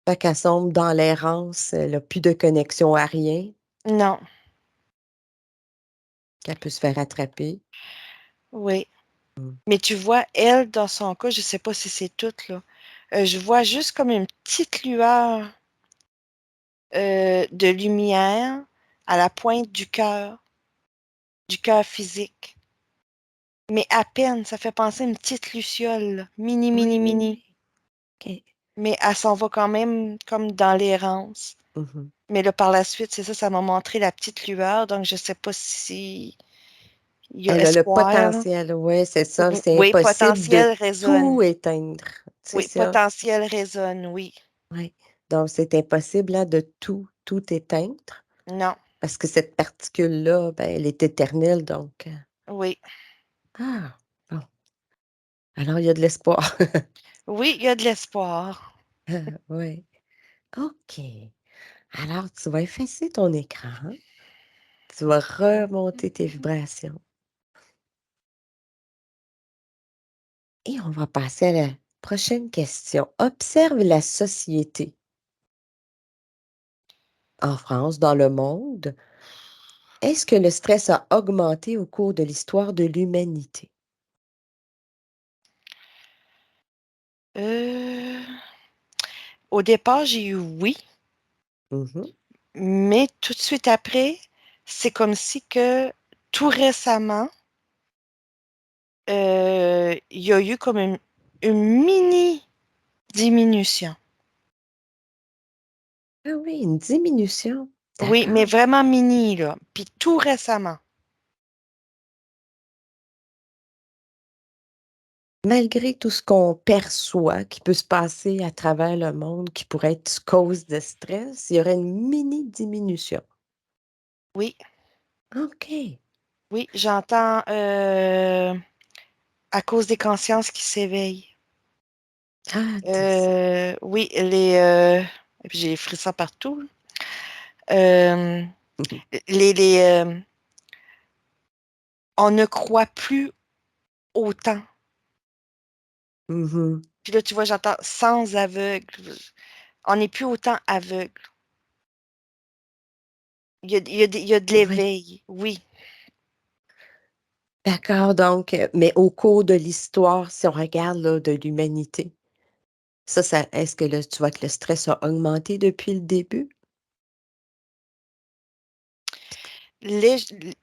Fait qu'elle sombre dans l'errance, elle a plus de connexion à rien, Non, qu'elle peut se faire attraper. oui. Mmh. Mais tu vois, elle, dans son cas, je sais pas si c'est tout, là. Je vois juste comme une petite lueur de lumière à la pointe du cœur physique. Mais à peine, ça fait penser à une petite luciole, là, mini, Oui, mini, oui, mini. oui. OK. Mais elle s'en va quand même comme dans l'errance. Mmh. Mais là, par la suite, c'est ça, ça m'a montré la petite lueur, donc je sais pas si il y a Elle a le espoir, là. potentiel, ouais, c'est ça, c'est Oui, impossible de potentiel résonne. tout éteindre, c'est Oui, ça? potentiel résonne, oui. Oui. Donc c'est impossible, là, de tout éteindre. Non. Parce que cette particule-là, ben, elle est éternelle donc Oui. ah! Bon, alors il y a de l'espoir. Oui, il y a de l'espoir. Oui. OK. Alors tu vas effacer ton écran, tu vas remonter tes vibrations et on va passer à la prochaine question. Observe la société en France, dans le monde. Est-ce que le stress a augmenté au cours de l'histoire de l'humanité? Heu, Au départ, j'ai eu «oui», Mmh. mais tout de suite après, c'est comme si que tout récemment, il y a eu comme une mini diminution. Ah oui, une diminution. Oui, mais D'accord. vraiment mini, là, puis tout récemment. Malgré tout ce qu'on perçoit qui peut se passer à travers le monde, qui pourrait être cause de stress, il y aurait une mini diminution. Oui, OK. oui, j'entends, à cause des consciences qui s'éveillent. Ah, tu sais. Oui, et puis j'ai les frissons partout, là. Les, on ne croit plus autant. Mmh mh. Puis là, tu vois, j'entends sans aveugle. On n'est plus autant aveugle. Il y a de Oui. l'éveil, oui. D'accord, donc mais au cours de l'histoire, si on regarde là, de l'humanité, ça est-ce que là, tu vois que le stress a augmenté depuis le début? Lég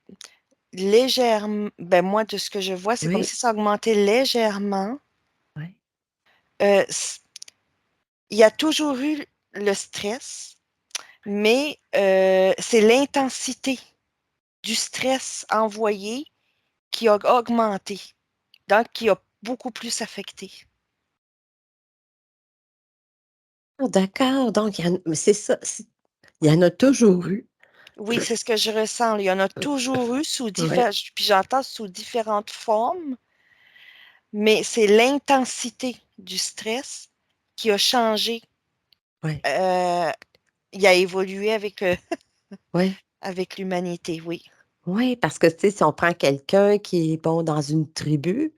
ben, moi, de ce que je vois, c'est comme Oui, si ça augmentait légèrement. oui, S Il y a toujours eu le stress, mais c'est l'intensité du stress envoyé qui a augmenté, donc qui a beaucoup plus affecté. ah d'accord, donc il y en mais c'est ça, il y en a toujours eu. Oui, c'est ce que je ressens, là. Il y en a toujours eu sous Oui, divers puis j'entends sous différentes formes, mais c'est l'intensité du stress qui a changé, oui, heu, il a évolué avec, oui. avec l'humanité, oui. Oui, parce que, tu sais, si on prend quelqu'un qui est, bon, dans une tribu,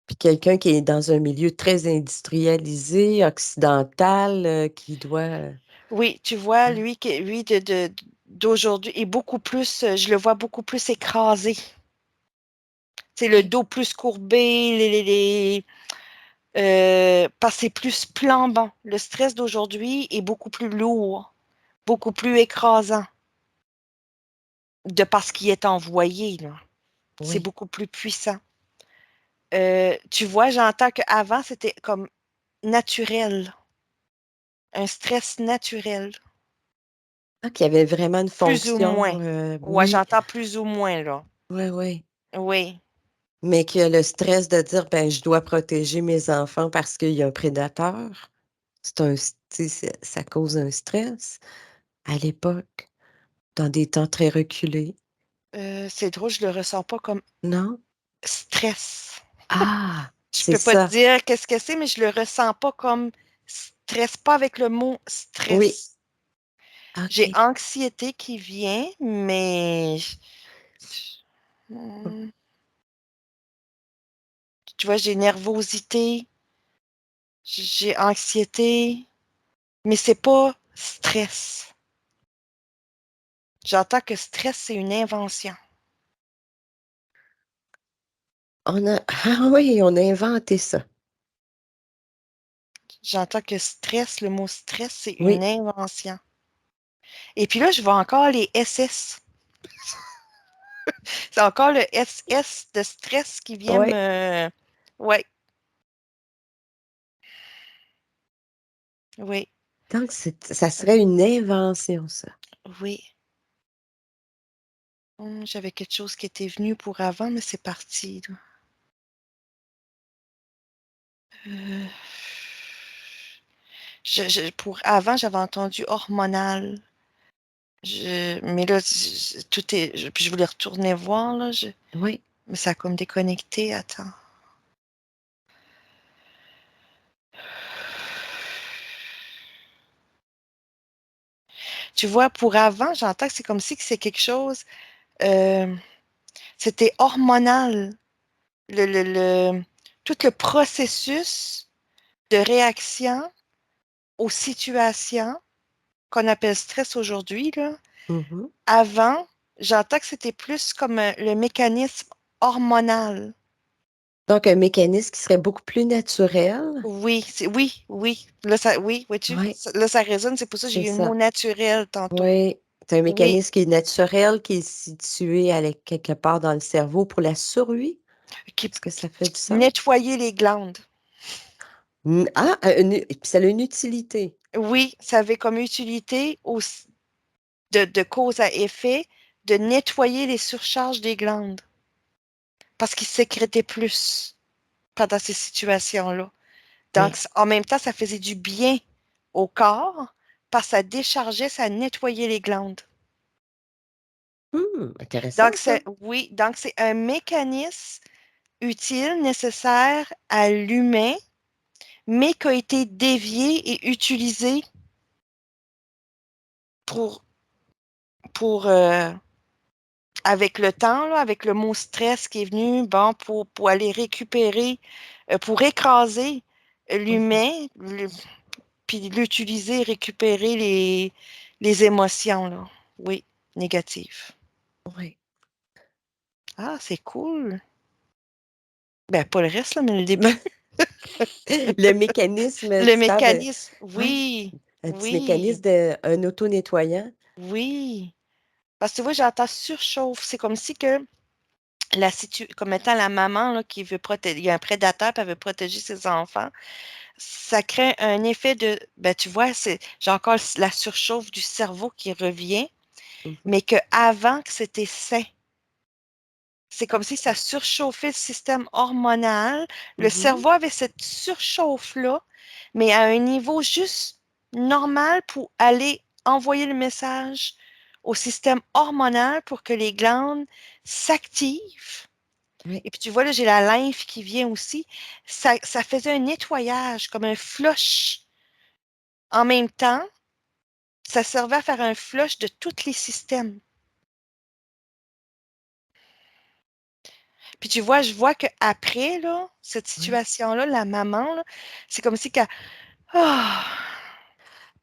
puis quelqu'un qui est dans un milieu très industrialisé, occidental, qui doit, Oui, tu vois, hein, lui d'aujourd'hui est beaucoup plus, je le vois beaucoup plus écrasé. C'est le oui, dos plus courbé, parce que c'est plus flambant. Le stress d'aujourd'hui est beaucoup plus lourd, beaucoup plus écrasant de parce qu'il est envoyé, là. C'est oui. beaucoup plus puissant. Tu vois, j'entends qu'avant, c'était comme naturel, un stress naturel, Ah, qu'il y avait vraiment une plus ou moins. fonction, Ouais, oui, j'entends plus ou moins, là. oui, oui. Oui, Mais que le stress de dire: «Ben, je dois protéger mes enfants parce qu'il y a un prédateur», c'est un s tu sais, ça cause un stress à l'époque, dans des temps très reculés, c'est drôle, je le ressens pas comme non? stress. Ah! Je C'est peux pas te ça. dire qu'est-ce que c'est, mais je le ressens pas comme stress, pas avec le mot Oui, stress. J'ai OK. anxiété qui vient, mais mmh, tu vois, j'ai nervosité, j'ai anxiété, mais c'est pas stress. J'entends que stress, c'est une invention. On a ah oui, on a inventé ça. J'entends que stress, le mot stress, c'est une Oui, invention. Et puis là, je vois encore les SS. C'est encore le SS de stress qui vient ouais, me ouais, oui, donc ça serait une invention ça. oui. J'avais quelque chose qui était venu pour avant, mais c'est parti, là. Heu, pour avant, j'avais entendu hormonal. Mais là, tout est. Puis je voulais retourner voir, là. Oui. Mais ça a comme déconnecté. Attends. Tu vois, pour avant, j'entends que c'est comme si que c'est quelque chose. euh, C'était hormonal. Le, le, le- Tout le processus de réaction aux situations qu'on appelle stress aujourd'hui, là. Mhm. Avant, j'entends que c'était plus comme le mécanisme hormonal. Donc, un mécanisme qui serait beaucoup plus naturel. Oui, oui. Là, ça, oui, vois-tu? Oui, Là, ça résonne. C'est pour ça que c'est j'ai eu le mot ça. naturel tantôt. Oui. C'est un Oui, mécanisme qui est naturel, qui est situé quelque part dans le cerveau pour la survie. qui Est-ce que ça fait du sens? nettoyer les glandes. Ah, et puis ça a une utilité. Oui, ça avait comme utilité de cause à effet de nettoyer les surcharges des glandes parce qu'ils sécrétaient plus pendant ces situations-là. Donc, Oui. en même temps, ça faisait du bien au corps parce que ça déchargeait, ça nettoyait les glandes. Intéressant Donc, ça. c'est un mécanisme utile, nécessaire à l'humain, mais qui a été dévié et utilisé pour, pour avec le temps, là, avec le mot stress qui est venu, bon, pour aller récupérer, pour écraser Mhm. l'humain, puis l'utiliser, récupérer les émotions, là. Oui, négatives. Oui. Ah, c'est cool. Ben, pas le reste, là, mais le début. Le mécanisme, Le tu parles, mécanisme, oui, oui, un petit oui, mécanisme de un auto-nettoyant. oui. Parce que tu vois, j'entends surchauffe. C'est comme si que comme étant la maman là, qui veut protéger, il y a un prédateur, puis elle veut protéger ses enfants. Ça crée un effet de, ben tu vois, j'ai encore la surchauffe du cerveau qui revient, Mhm. mais que avant que c'était sain. C'est comme si ça surchauffait le système hormonal. Le Mhm. cerveau avait cette surchauffe-là, mais à un niveau juste normal pour aller envoyer le message au système hormonal pour que les glandes s'activent. Oui, Et puis tu vois, là, j'ai la lymphe qui vient aussi. Ça faisait un nettoyage, comme un flush. En même temps, ça servait à faire un flush de tous les systèmes. Puis tu vois, je vois qu'après, là, cette oui. situation-là, la maman, là, c'est comme si qu'elle ah!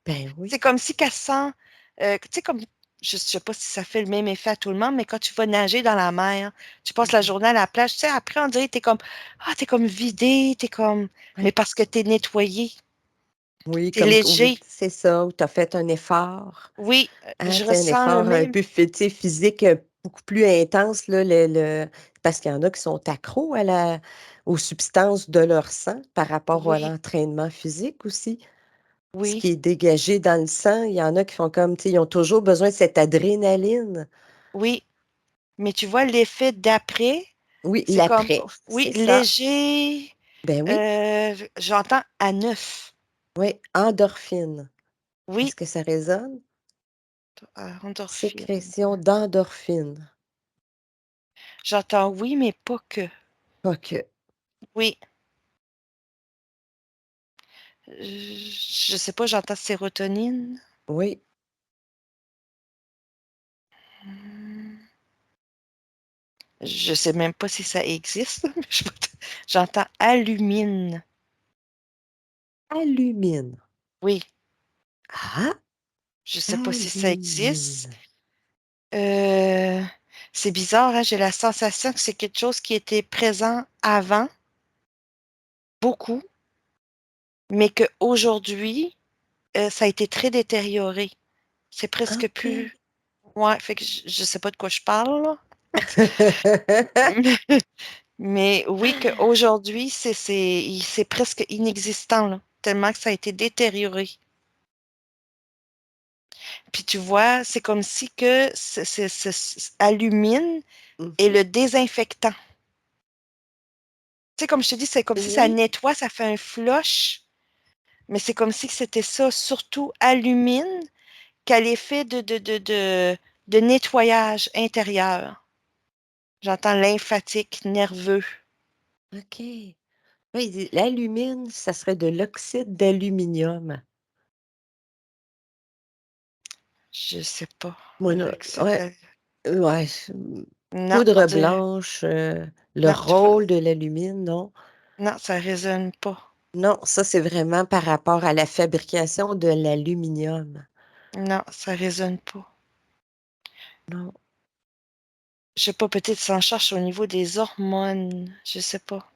Ben C'est oui. comme si qu'elle sent, tu sais, comme, je sais pas si ça fait le même effet à tout le monde, mais quand tu vas nager dans la mer, tu passes la Mhm. journée à la plage, tu sais, après, on dirait que t'es comme vidé, mais Oui. parce que t'es nettoyé, Oui, t'es comme oui, léger. c'est ça, où tu as fait un effort. Oui, Hein, je tu sais, un ressens le effort un même. peu tu sais, physique, beaucoup plus intense, là, parce qu'il y en a qui sont accros aux substances de leur sang par rapport à Oui, l'entraînement physique aussi. Ce oui, qui est dégagé dans le sang, il y en a qui font comme, tu sais, ils ont toujours besoin de cette adrénaline. oui. Mais tu vois, l'effet d'après, Oui, c'est comme, l'après, oui, c'est ça. léger, Ben oui, j'entends à neuf. oui, endorphine. Oui, Est-ce que ça résonne? endorphine. Sécrétion d'endorphine. J'entends oui, mais pas que. Pas que. Oui, je sais pas, j'entends sérotonine. Oui. Hmm, je sais même pas si ça existe, mais j'entends alumine. Alumine. Oui, Ah, je sais pas si ça existe. alumine. Euh, c'est bizarre, hein, j'ai la sensation que c'est quelque chose qui était présent avant, beaucoup, mais qu'aujourd'hui, ça a été très détérioré. C'est presque OK. plus. Ouais, fait que je sais pas de quoi je parle, là. Mais oui, qu'aujourd'hui, c'est presque inexistant, là, tellement que ça a été détérioré. Puis tu vois, c'est comme si que alumine est Mmh. le désinfectant. Tu sais, comme je te dis, c'est comme si ça Oui. nettoie, ça fait un flush, mais c'est comme si que c'était ça, surtout alumine, qu'à l'effet de nettoyage intérieur. J'entends lymphatique, nerveux. OK. Oui, il dit l'alumine, ça serait de l'oxyde d'aluminium. Je sais pas. Moi, non, ouais, L'oxyde. ouais, Non, on poudre dirait. blanche, le Non, tu vois. rôle de l'alumine, non? Non, ça résonne pas. Non, ça, c'est vraiment par rapport à la fabrication de l'aluminium. Non, ça résonne pas. Non. Je sais pas, peut-être ça en cherche au niveau des hormones. Je sais pas.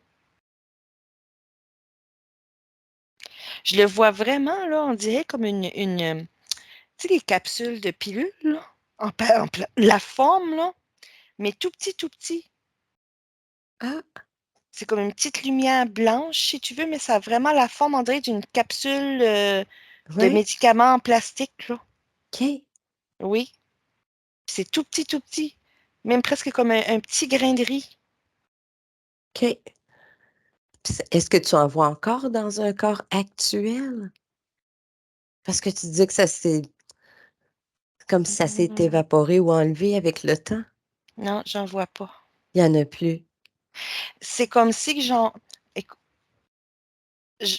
Je le vois vraiment, là, on dirait comme tu sais, les capsules de pilules, là, la forme, là, mais tout petit, tout petit. Ah, C'est comme une petite lumière blanche, si tu veux, mais ça a vraiment la forme, on dirait, d'une capsule de ouais, médicaments en plastique, là. OK, Oui, c'est tout petit, tout petit. Même presque comme un petit grain de riz. OK. Est-ce que tu en vois encore dans un corps actuel? Parce que tu dis que ça s'est comme si ça s'est Mm, évaporé ou enlevé avec le temps. non, j'en vois pas. Il y en a plus. C'est comme si que j'en... écou-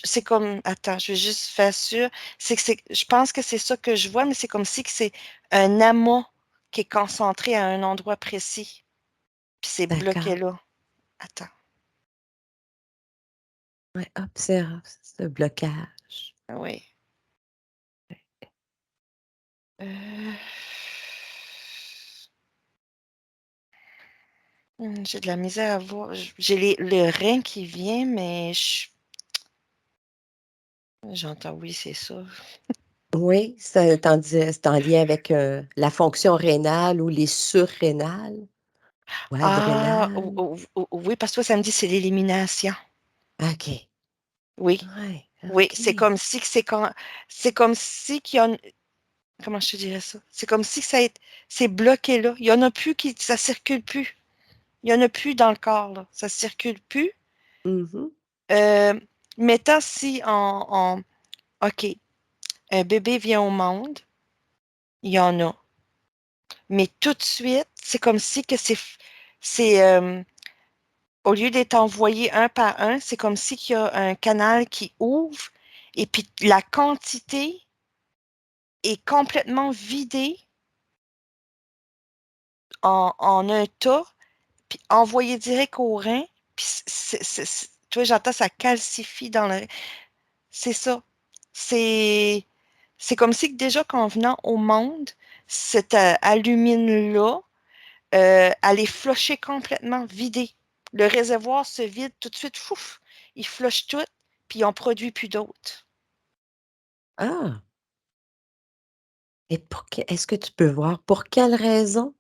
C'est comme... Attends, je vais juste faire sûr. Je pense que c'est ça que je vois, mais c'est comme si que c'est un amas qui est concentré à un endroit précis. Puis c'est bloqué D'accord. là. Attends. Ouais, observe ce blocage. Oui. Euh, j'ai de la misère à voir. J'ai le rein qui vient, mais j'entends oui, c'est ça. Oui, c'est en lien avec, la fonction rénale ou les surrénales ou Ah, adrénales. oui, parce que ça me dit c'est l'élimination. OK. Oui, Ouais, oui, OK. c'est comme si qu'il y a comment je te dirais ça? C'est comme si c'est bloqué là. Il y en a plus ça circule plus. Il y en a plus dans le corps là. Ça circule plus. Mmh. Euh, Mettons si OK, un bébé vient au monde, il y en a. Mais tout de suite, c'est comme si que c'est au lieu d'être envoyé un par un, c'est comme si qu'il y a un canal qui ouvre et puis la quantité est complètement vidée en un tas, puis envoyée direct au rein. Puis tu vois, j'entends ça calcifie dans le. C'est ça. C'est c'est comme si que déjà qu'en venant au monde, cette alumine-là, elle est flushée complètement, vidée. Le réservoir se vide tout de suite, fouf, il flush tout, puis on produit plus d'autres. Ah! Et est-ce que tu peux voir pour quelle raison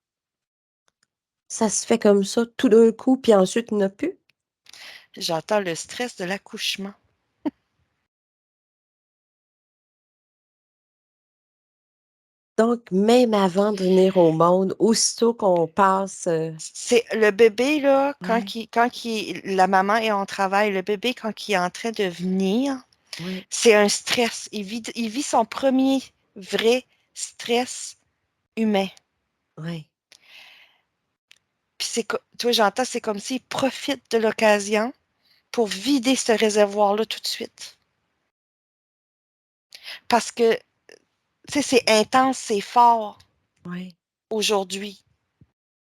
ça se fait comme ça tout d'un coup, puis ensuite il n'y en a plus? J'entends le stress de l'accouchement. Donc même avant de venir au monde, aussitôt qu'on passe, C'est le bébé, là, ouais, la maman est en travail, le bébé, quand il est en train de venir, ouais, c'est un stress. Il vit son premier vrai stress humain. ouais. Puis tu vois, j'entends, c'est comme s'il profite de l'occasion pour vider ce réservoir-là tout de suite. Parce que, tu sais, c'est intense, c'est fort Ouais. aujourd'hui.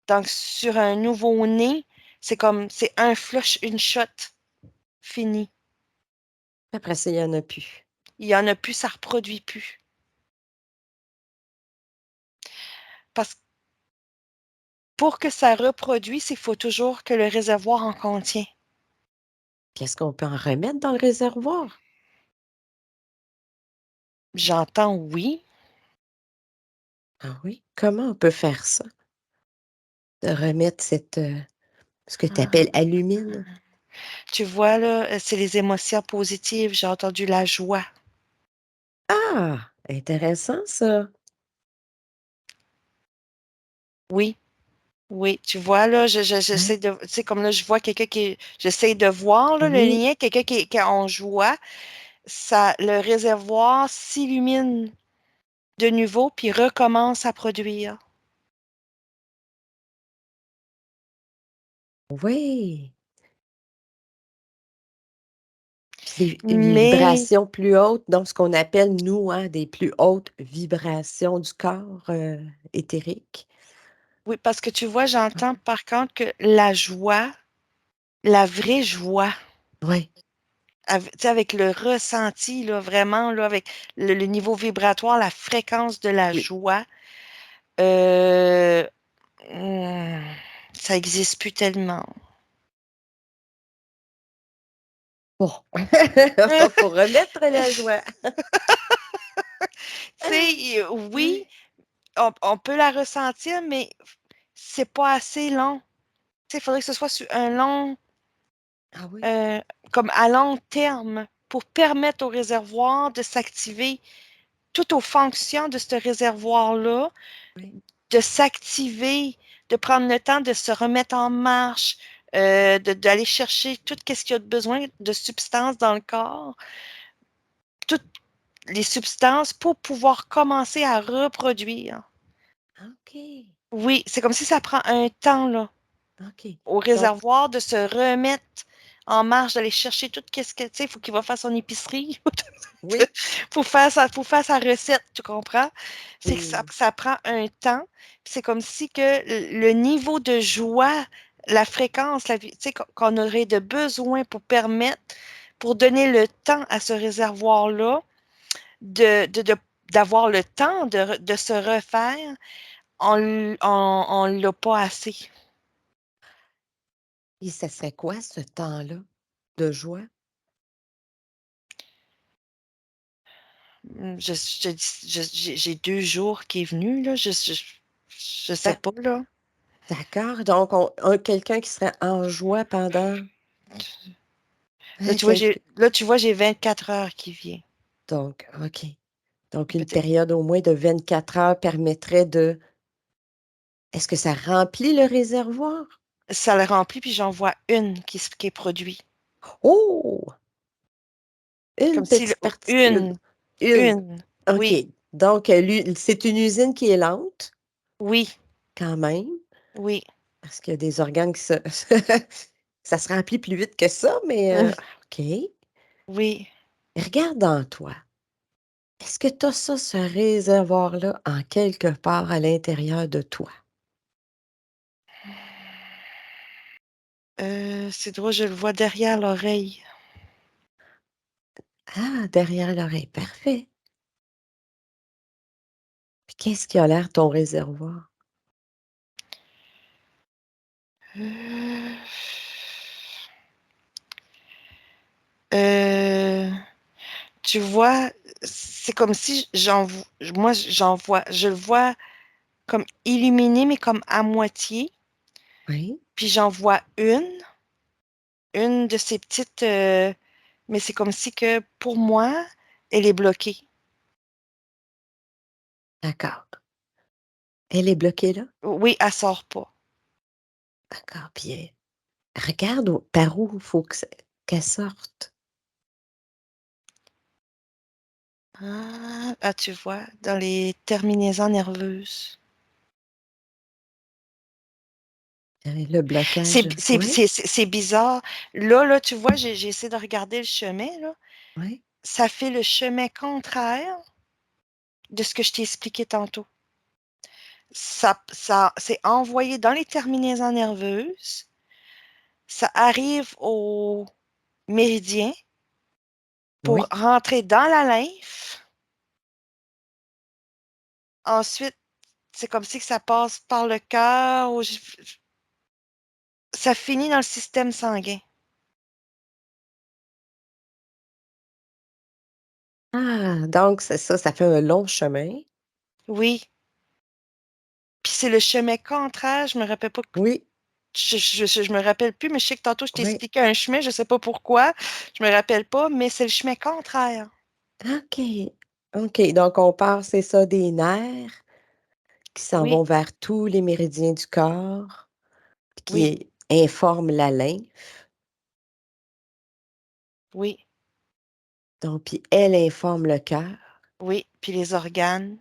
Donc, sur un nouveau-né, c'est un flush, une shot, fini. Après ça, il y en a plus. Il y en a plus, ça reproduit plus. Parce que pour que ça reproduise, il faut toujours que le réservoir en contient. Qu'est-ce qu'on peut en remettre dans le réservoir? J'entends oui. Ah oui? Comment on peut faire ça? De remettre cette, ce que tu appelles Ah. alumine? Tu vois, là, c'est les émotions positives. J'ai entendu la joie. Ah! Intéressant ça. Oui, oui. Tu vois, là, Ouais. j'essaie de. Tu sais, comme là, je vois quelqu'un qui. J'essaie de voir là, le Oui, lien, quelqu'un qui est en joie. Le réservoir s'illumine. de nouveau, puis recommence à produire. Oui. Puis les Mais vibrations plus hautes, donc ce qu'on appelle, nous, hein, des plus hautes vibrations du corps, éthérique. oui, parce que tu vois, Ah, j'entends par contre que la joie, la vraie joie, ouais, tu sais, avec le ressenti, là, vraiment, là, avec le niveau vibratoire, la fréquence de la oui. joie, euh, hmm, ça n'existe plus tellement. Bon, faut remettre la joie. Tu sais, oui, on peut la ressentir, mais c'est pas assez long. Tu sais, il faudrait que ce soit sur un long, Ah oui, euh, comme à long terme, pour permettre au réservoir de s'activer, tout aux fonctions de ce réservoir-là, oui. de s'activer, de prendre le temps de se remettre en marche, d'aller chercher tout ce qu'il y a de besoin de substances dans le corps, toutes les substances pour pouvoir commencer à reproduire. OK, Oui, c'est comme si ça prend un temps, là, OK. au Donc réservoir de se remettre en marche, d'aller chercher tout ce que, tu sais, il faut qu'il va faire son épicerie, oui, faut faire sa recette, tu comprends? C'est que oui. ça prend un temps. C'est comme si que le niveau de joie, la fréquence, tu sais, qu'on aurait de besoin pour permettre, pour donner le temps à ce réservoir-là d'avoir le temps de se refaire, on l'a pas assez. Et ça serait quoi ce temps-là de joie? Je te dis, j'ai 2 jours qui est venu, là. Je sais D'a pas, là. d'accord, donc on quelqu'un qui serait en joie pendant, hein, quelque Là, tu vois, j'ai 24 heures qui vient. donc OK. Donc une Peut-être période au moins de 24 heures permettrait de est-ce que ça remplit le réservoir? ça le remplit, puis j'en vois une qui est produite. Oh! Une Comme si petite particule. une, Une. une. OK. Oui, Donc c'est une usine qui est lente, oui, quand même, oui. parce qu'il y a des organes qui se ça se remplit plus vite que ça, mais OK. Oui. Regarde en toi. Est-ce que tu as ça, ce réservoir-là, en quelque part à l'intérieur de toi? C'est drôle, je le vois derrière l'oreille. Ah, derrière l'oreille, parfait. Puis qu'est-ce qui a l'air ton réservoir? Euh, euh, Tu vois, c'est comme si j'en vois, je le vois comme illuminé, mais comme à moitié. Oui, Puis j'en vois une de ces petites, mais c'est comme si que pour moi, elle est bloquée. d'accord. Elle est bloquée là? Oui, elle sort pas. D'accord, puis, regarde par où il faut qu'elle sorte. Tu vois, dans les terminaisons nerveuses. Le blocage, oui, C'est bizarre. Là, tu vois, j'ai essayé de regarder le chemin, là. oui, Ça fait le chemin contraire de ce que je t'ai expliqué tantôt. C'est envoyé dans les terminaisons nerveuses. Ça arrive au méridien pour oui. rentrer dans la lymphe. Ensuite, c'est comme si que ça passe par le cœur. Ça finit dans le système sanguin. Ah, donc c'est ça, ça fait un long chemin. Oui. Puis c'est le chemin contraire. Je me rappelle pas. Oui, Je me rappelle plus, mais je sais que tantôt, je t'ai oui. expliqué un chemin. Je sais pas pourquoi. Je me rappelle pas, mais c'est le chemin contraire. OK. OK, donc on part, c'est ça, des nerfs qui s'en Oui, vont vers tous les méridiens du corps, puis oui, qui informent la lymphe. oui, Donc puis elle informe le cœur. oui. Puis les organes.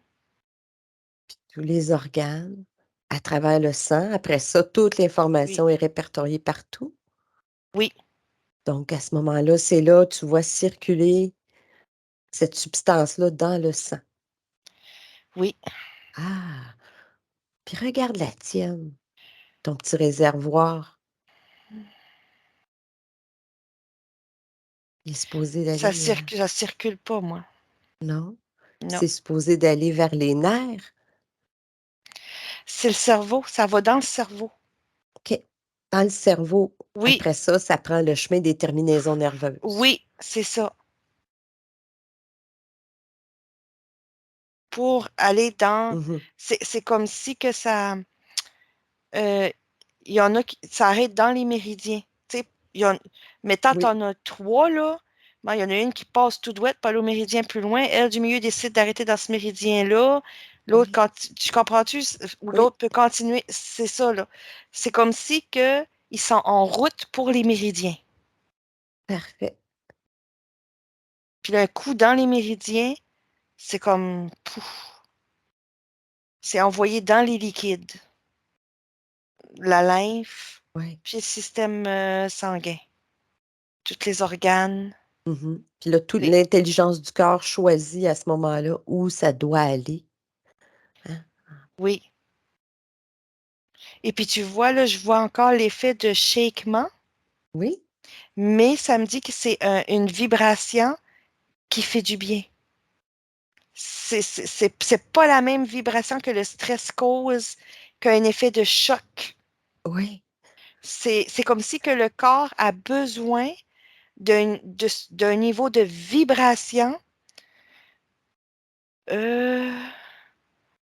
tous les organes, à travers le sang. Après ça, toute Oui, l'information est répertoriée partout. oui, Donc à ce moment-là, c'est là, tu vois circuler cette substance-là dans le sang. oui. Ah! Puis regarde la tienne, ton petit réservoir, il est supposé d'aller, Ça circule pas, moi. non? Non. C'est supposé d'aller vers les nerfs? C'est le cerveau, ça va dans le cerveau. OK. Dans le cerveau. Oui, Après ça, ça prend le chemin des terminaisons nerveuses. oui, c'est ça. Pour aller dans Mmh. c'est comme si que ça, heu, il y en a qui ça arrête dans les méridiens. Tu sais, il y en mettons tu Oui, en as 3 là, ben, il y en a une qui passe tout droit pour aller au méridien plus loin. Elle du milieu décide d'arrêter dans ce méridien-là. L'autre oui, quand tu comprends-tu? Ou oui, l'autre peut continuer. C'est ça, là. C'est comme si que ils sont en route pour les méridiens. parfait. Puis là, un coup dans les méridiens, c'est comme pouf, c'est envoyé dans les liquides, la lymphe, Oui. puis le système sanguin, tous les organes. Puis là, toute Les... l'intelligence du corps choisit à ce moment-là où ça doit aller, hein? Oui. Et puis tu vois, là, je vois encore l'effet de shakement, Oui? mais ça me dit que c'est une vibration qui fait du bien. C'est pas la même vibration que le stress cause, qu'un effet de choc. Oui. C'est comme si que le corps a besoin d'un niveau de vibration euh,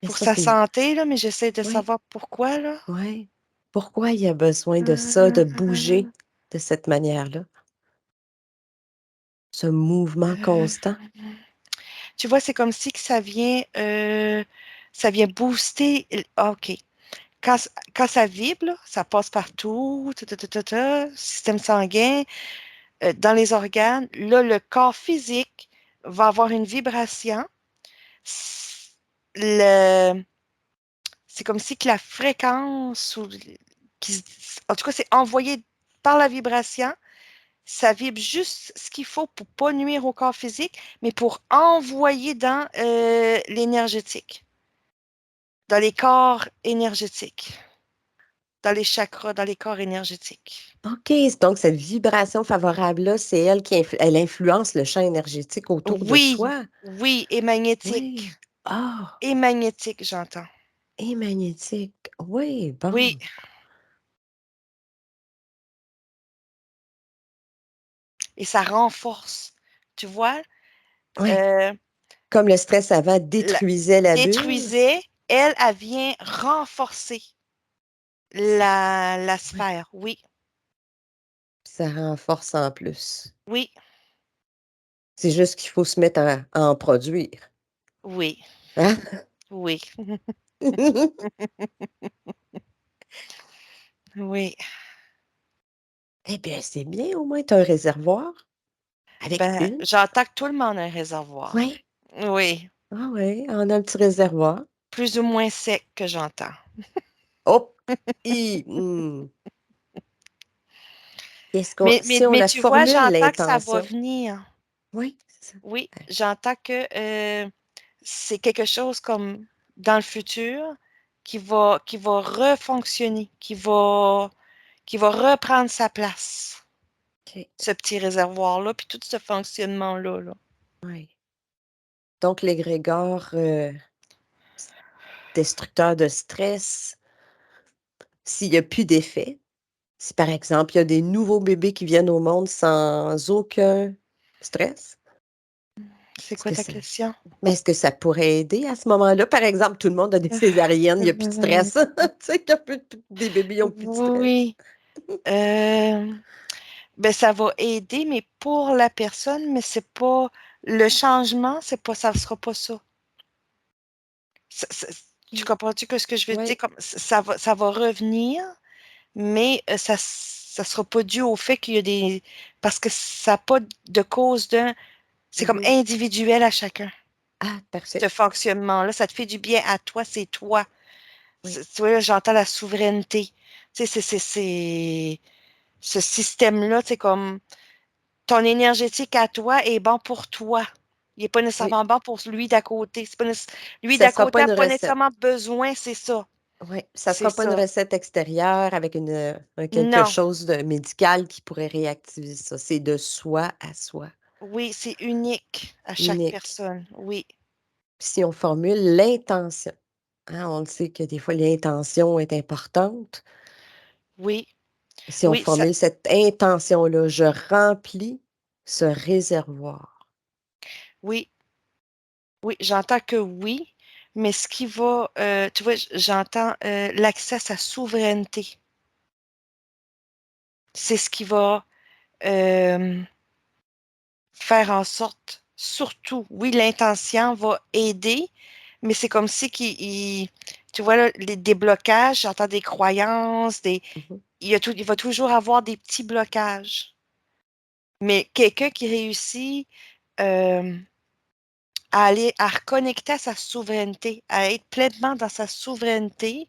Mais pour ça, sa c'est santé, là, mais j'essaie de oui, savoir pourquoi, là. oui. Pourquoi il y a besoin de ça, de Euh, bouger de cette manière-là? Ce mouvement euh, constant? Tu vois, c'est comme si que ça vient booster. Ah, OK. Quand, quand ça vibre, là, ça passe partout, système sanguin, dans les organes. Là, le corps physique va avoir une vibration. S- Le, c'est comme si que la fréquence, en tout cas, c'est envoyé par la vibration. Ça vibre juste ce qu'il faut pour pas nuire au corps physique, mais pour envoyer dans l'énergétique, dans les corps énergétiques, dans les chakras, dans les corps énergétiques. OK, donc cette vibration favorable-là, c'est elle qui elle influence le champ énergétique autour de Oui, soi? oui, Oui. Ah! et magnétique, j'entends. Et magnétique. Oui, Oui, bon. et ça renforce. Tu vois, Oui. euh, Comme le stress avant la- détruisait la bulle? détruisait, elle vient renforcer la Oui. sphère. Oui, Ça renforce en plus. oui, C'est juste qu'il faut se mettre à en produire, oui, hein? oui, oui. Eh bien, c'est bien, au moins tu as un réservoir avec Ben, une. j'entends que tout le monde a un réservoir. Oui. Oui, Ah oui, on a un petit réservoir. plus ou moins sec que j'entends. Hop! Qu'est-ce qu'on Mais, si on mais la tu vois, formule j'entends que ça va l'intention venir. oui, c'est ça. Oui, Ouais, j'entends que c'est quelque chose comme dans le futur qui va refonctionner, qui va reprendre sa place, OK, ce petit réservoir-là, puis tout ce fonctionnement-là, là. ouais. Donc l'égrégore, s destructeur de stress, s'il y a plus d'effet, si par exemple, il y a des nouveaux bébés qui viennent au monde sans aucun stress, C'est est-ce quoi que ta ça question? mais est-ce que ça pourrait aider à ce moment-là? Par exemple, tout le monde a des césariennes, il y a plus de stress. Tu sais, qu'il y a plus de des bébés ont plus de stress. Oui, euh, ben ça va aider, mais pour la personne, mais c'est pas le changement, c'est pas, ça sera pas ça. Ça- ça- Tu OK. comprends-tu que ce que je veux dire? Ouais, Comme, ça va revenir, mais ça sera pas dû au fait qu'il y a parce que ça n'a pas de cause d'un, c'est comme mmh individuel à chacun. Ah, Ce parfait. fonctionnement-là, ça te fait du bien à toi, c'est toi. Oui, Tu vois, là, j'entends la souveraineté. Tu sais, ce système-là, c'est comme ton énergétique à toi est bon pour toi. Il n'est pas oui. nécessairement bon pour lui d'à côté. C'est pas lui Ça d'à sera côté pas n'a une pas recette. nécessairement besoin, c'est ça. Oui, ça C'est sera pas une ça. recette extérieure avec un quelque Non, chose de médical qui pourrait réactiver ça. C'est de soi à soi, oui, c'est unique à chaque unique. personne. Oui, Si on formule l'intention, hein, on le sait que des fois l'intention est importante. oui, Si on oui, ça, formule cette intention-là: «Je remplis ce réservoir». oui, oui, j'entends que oui, mais ce qui va, tu vois, j'entends l'accès à sa souveraineté. C'est ce qui va euh, faire en sorte, surtout, oui, l'intention va aider, mais c'est comme si tu vois, là, les déblocages, j'entends des croyances, Mmh. il va toujours avoir des petits blocages. Mais quelqu'un qui réussit euh, à aller, à reconnecter à sa souveraineté, à être pleinement dans sa souveraineté,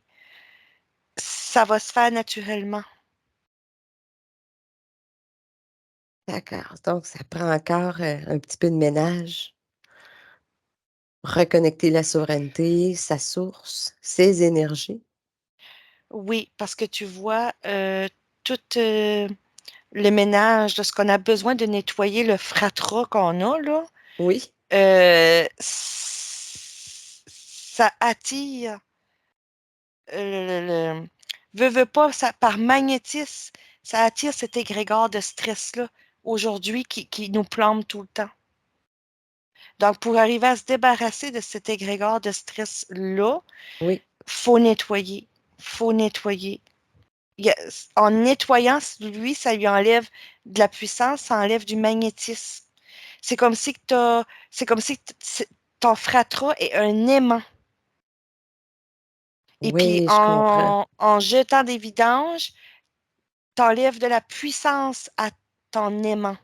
ça va se faire naturellement. D'accord, donc ça prend encore, un petit peu de ménage. Reconnecter la souveraineté, sa source, ses énergies. Oui, parce que tu vois, tout le ménage, de ce qu'on a besoin de nettoyer le fratras qu'on a, là, Oui, ça attire veut pas, ça, par magnétisme, ça attire cet égrégore de stress-là aujourd'hui qui nous plombe tout le temps. Donc, pour arriver à se débarrasser de cet égrégore de stress-là, oui, faut nettoyer. Faut nettoyer. Il y a- En nettoyant, lui, ça lui enlève de la puissance, ça enlève du magnétisme. C'est comme si que c'est comme si que ton fratras est un aimant. Et puis, oui, je comprends. en jetant des vidanges, t'enlèves de la puissance à ton aimant.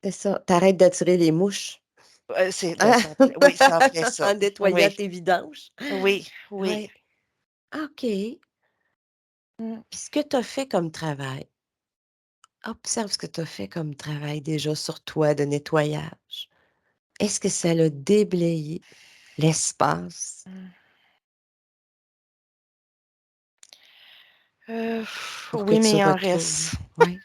C'est ça, tu arrêtes d'attirer les mouches, Ben, hein? oui, ça en fait ça. En nettoyant Oui, tes vidanges. oui, oui. Ouais, OK. Puis Mm. ce que tu as fait comme travail, observe ce que tu as fait comme travail déjà sur toi de nettoyage. Est-ce que ça l'a déblayé l'espace pour que Oui, mais tu il en retrouves reste. ouais,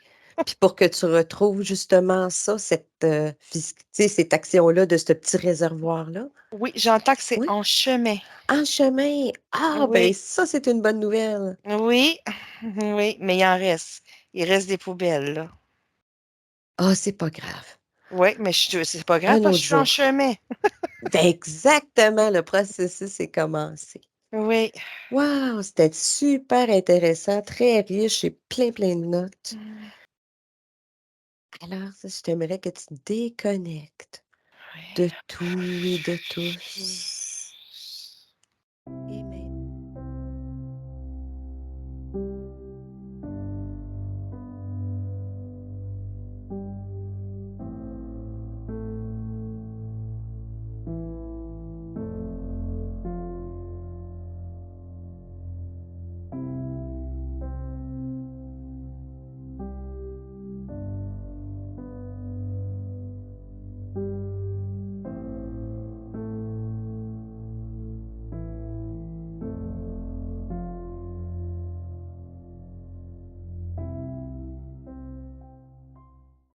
puis pour que tu retrouves justement ça, cette, tu sais, cette action-là de ce petit réservoir-là? Oui, j'entends que c'est Oui? en chemin. En chemin! Ah ben Oui, ça, c'est une bonne nouvelle. oui, oui, mais il en reste. Il reste des poubelles, là. Ah, c'est pas grave. Oui, mais c'est pas grave Un parce que autre je suis en jour. chemin. Exactement, le processus est commencé. Oui. Wow, c'était super intéressant, très riche et plein, plein de notes. Mm. Alors ça, je t'aimerais que tu te déconnectes Oui. de tout et de tous.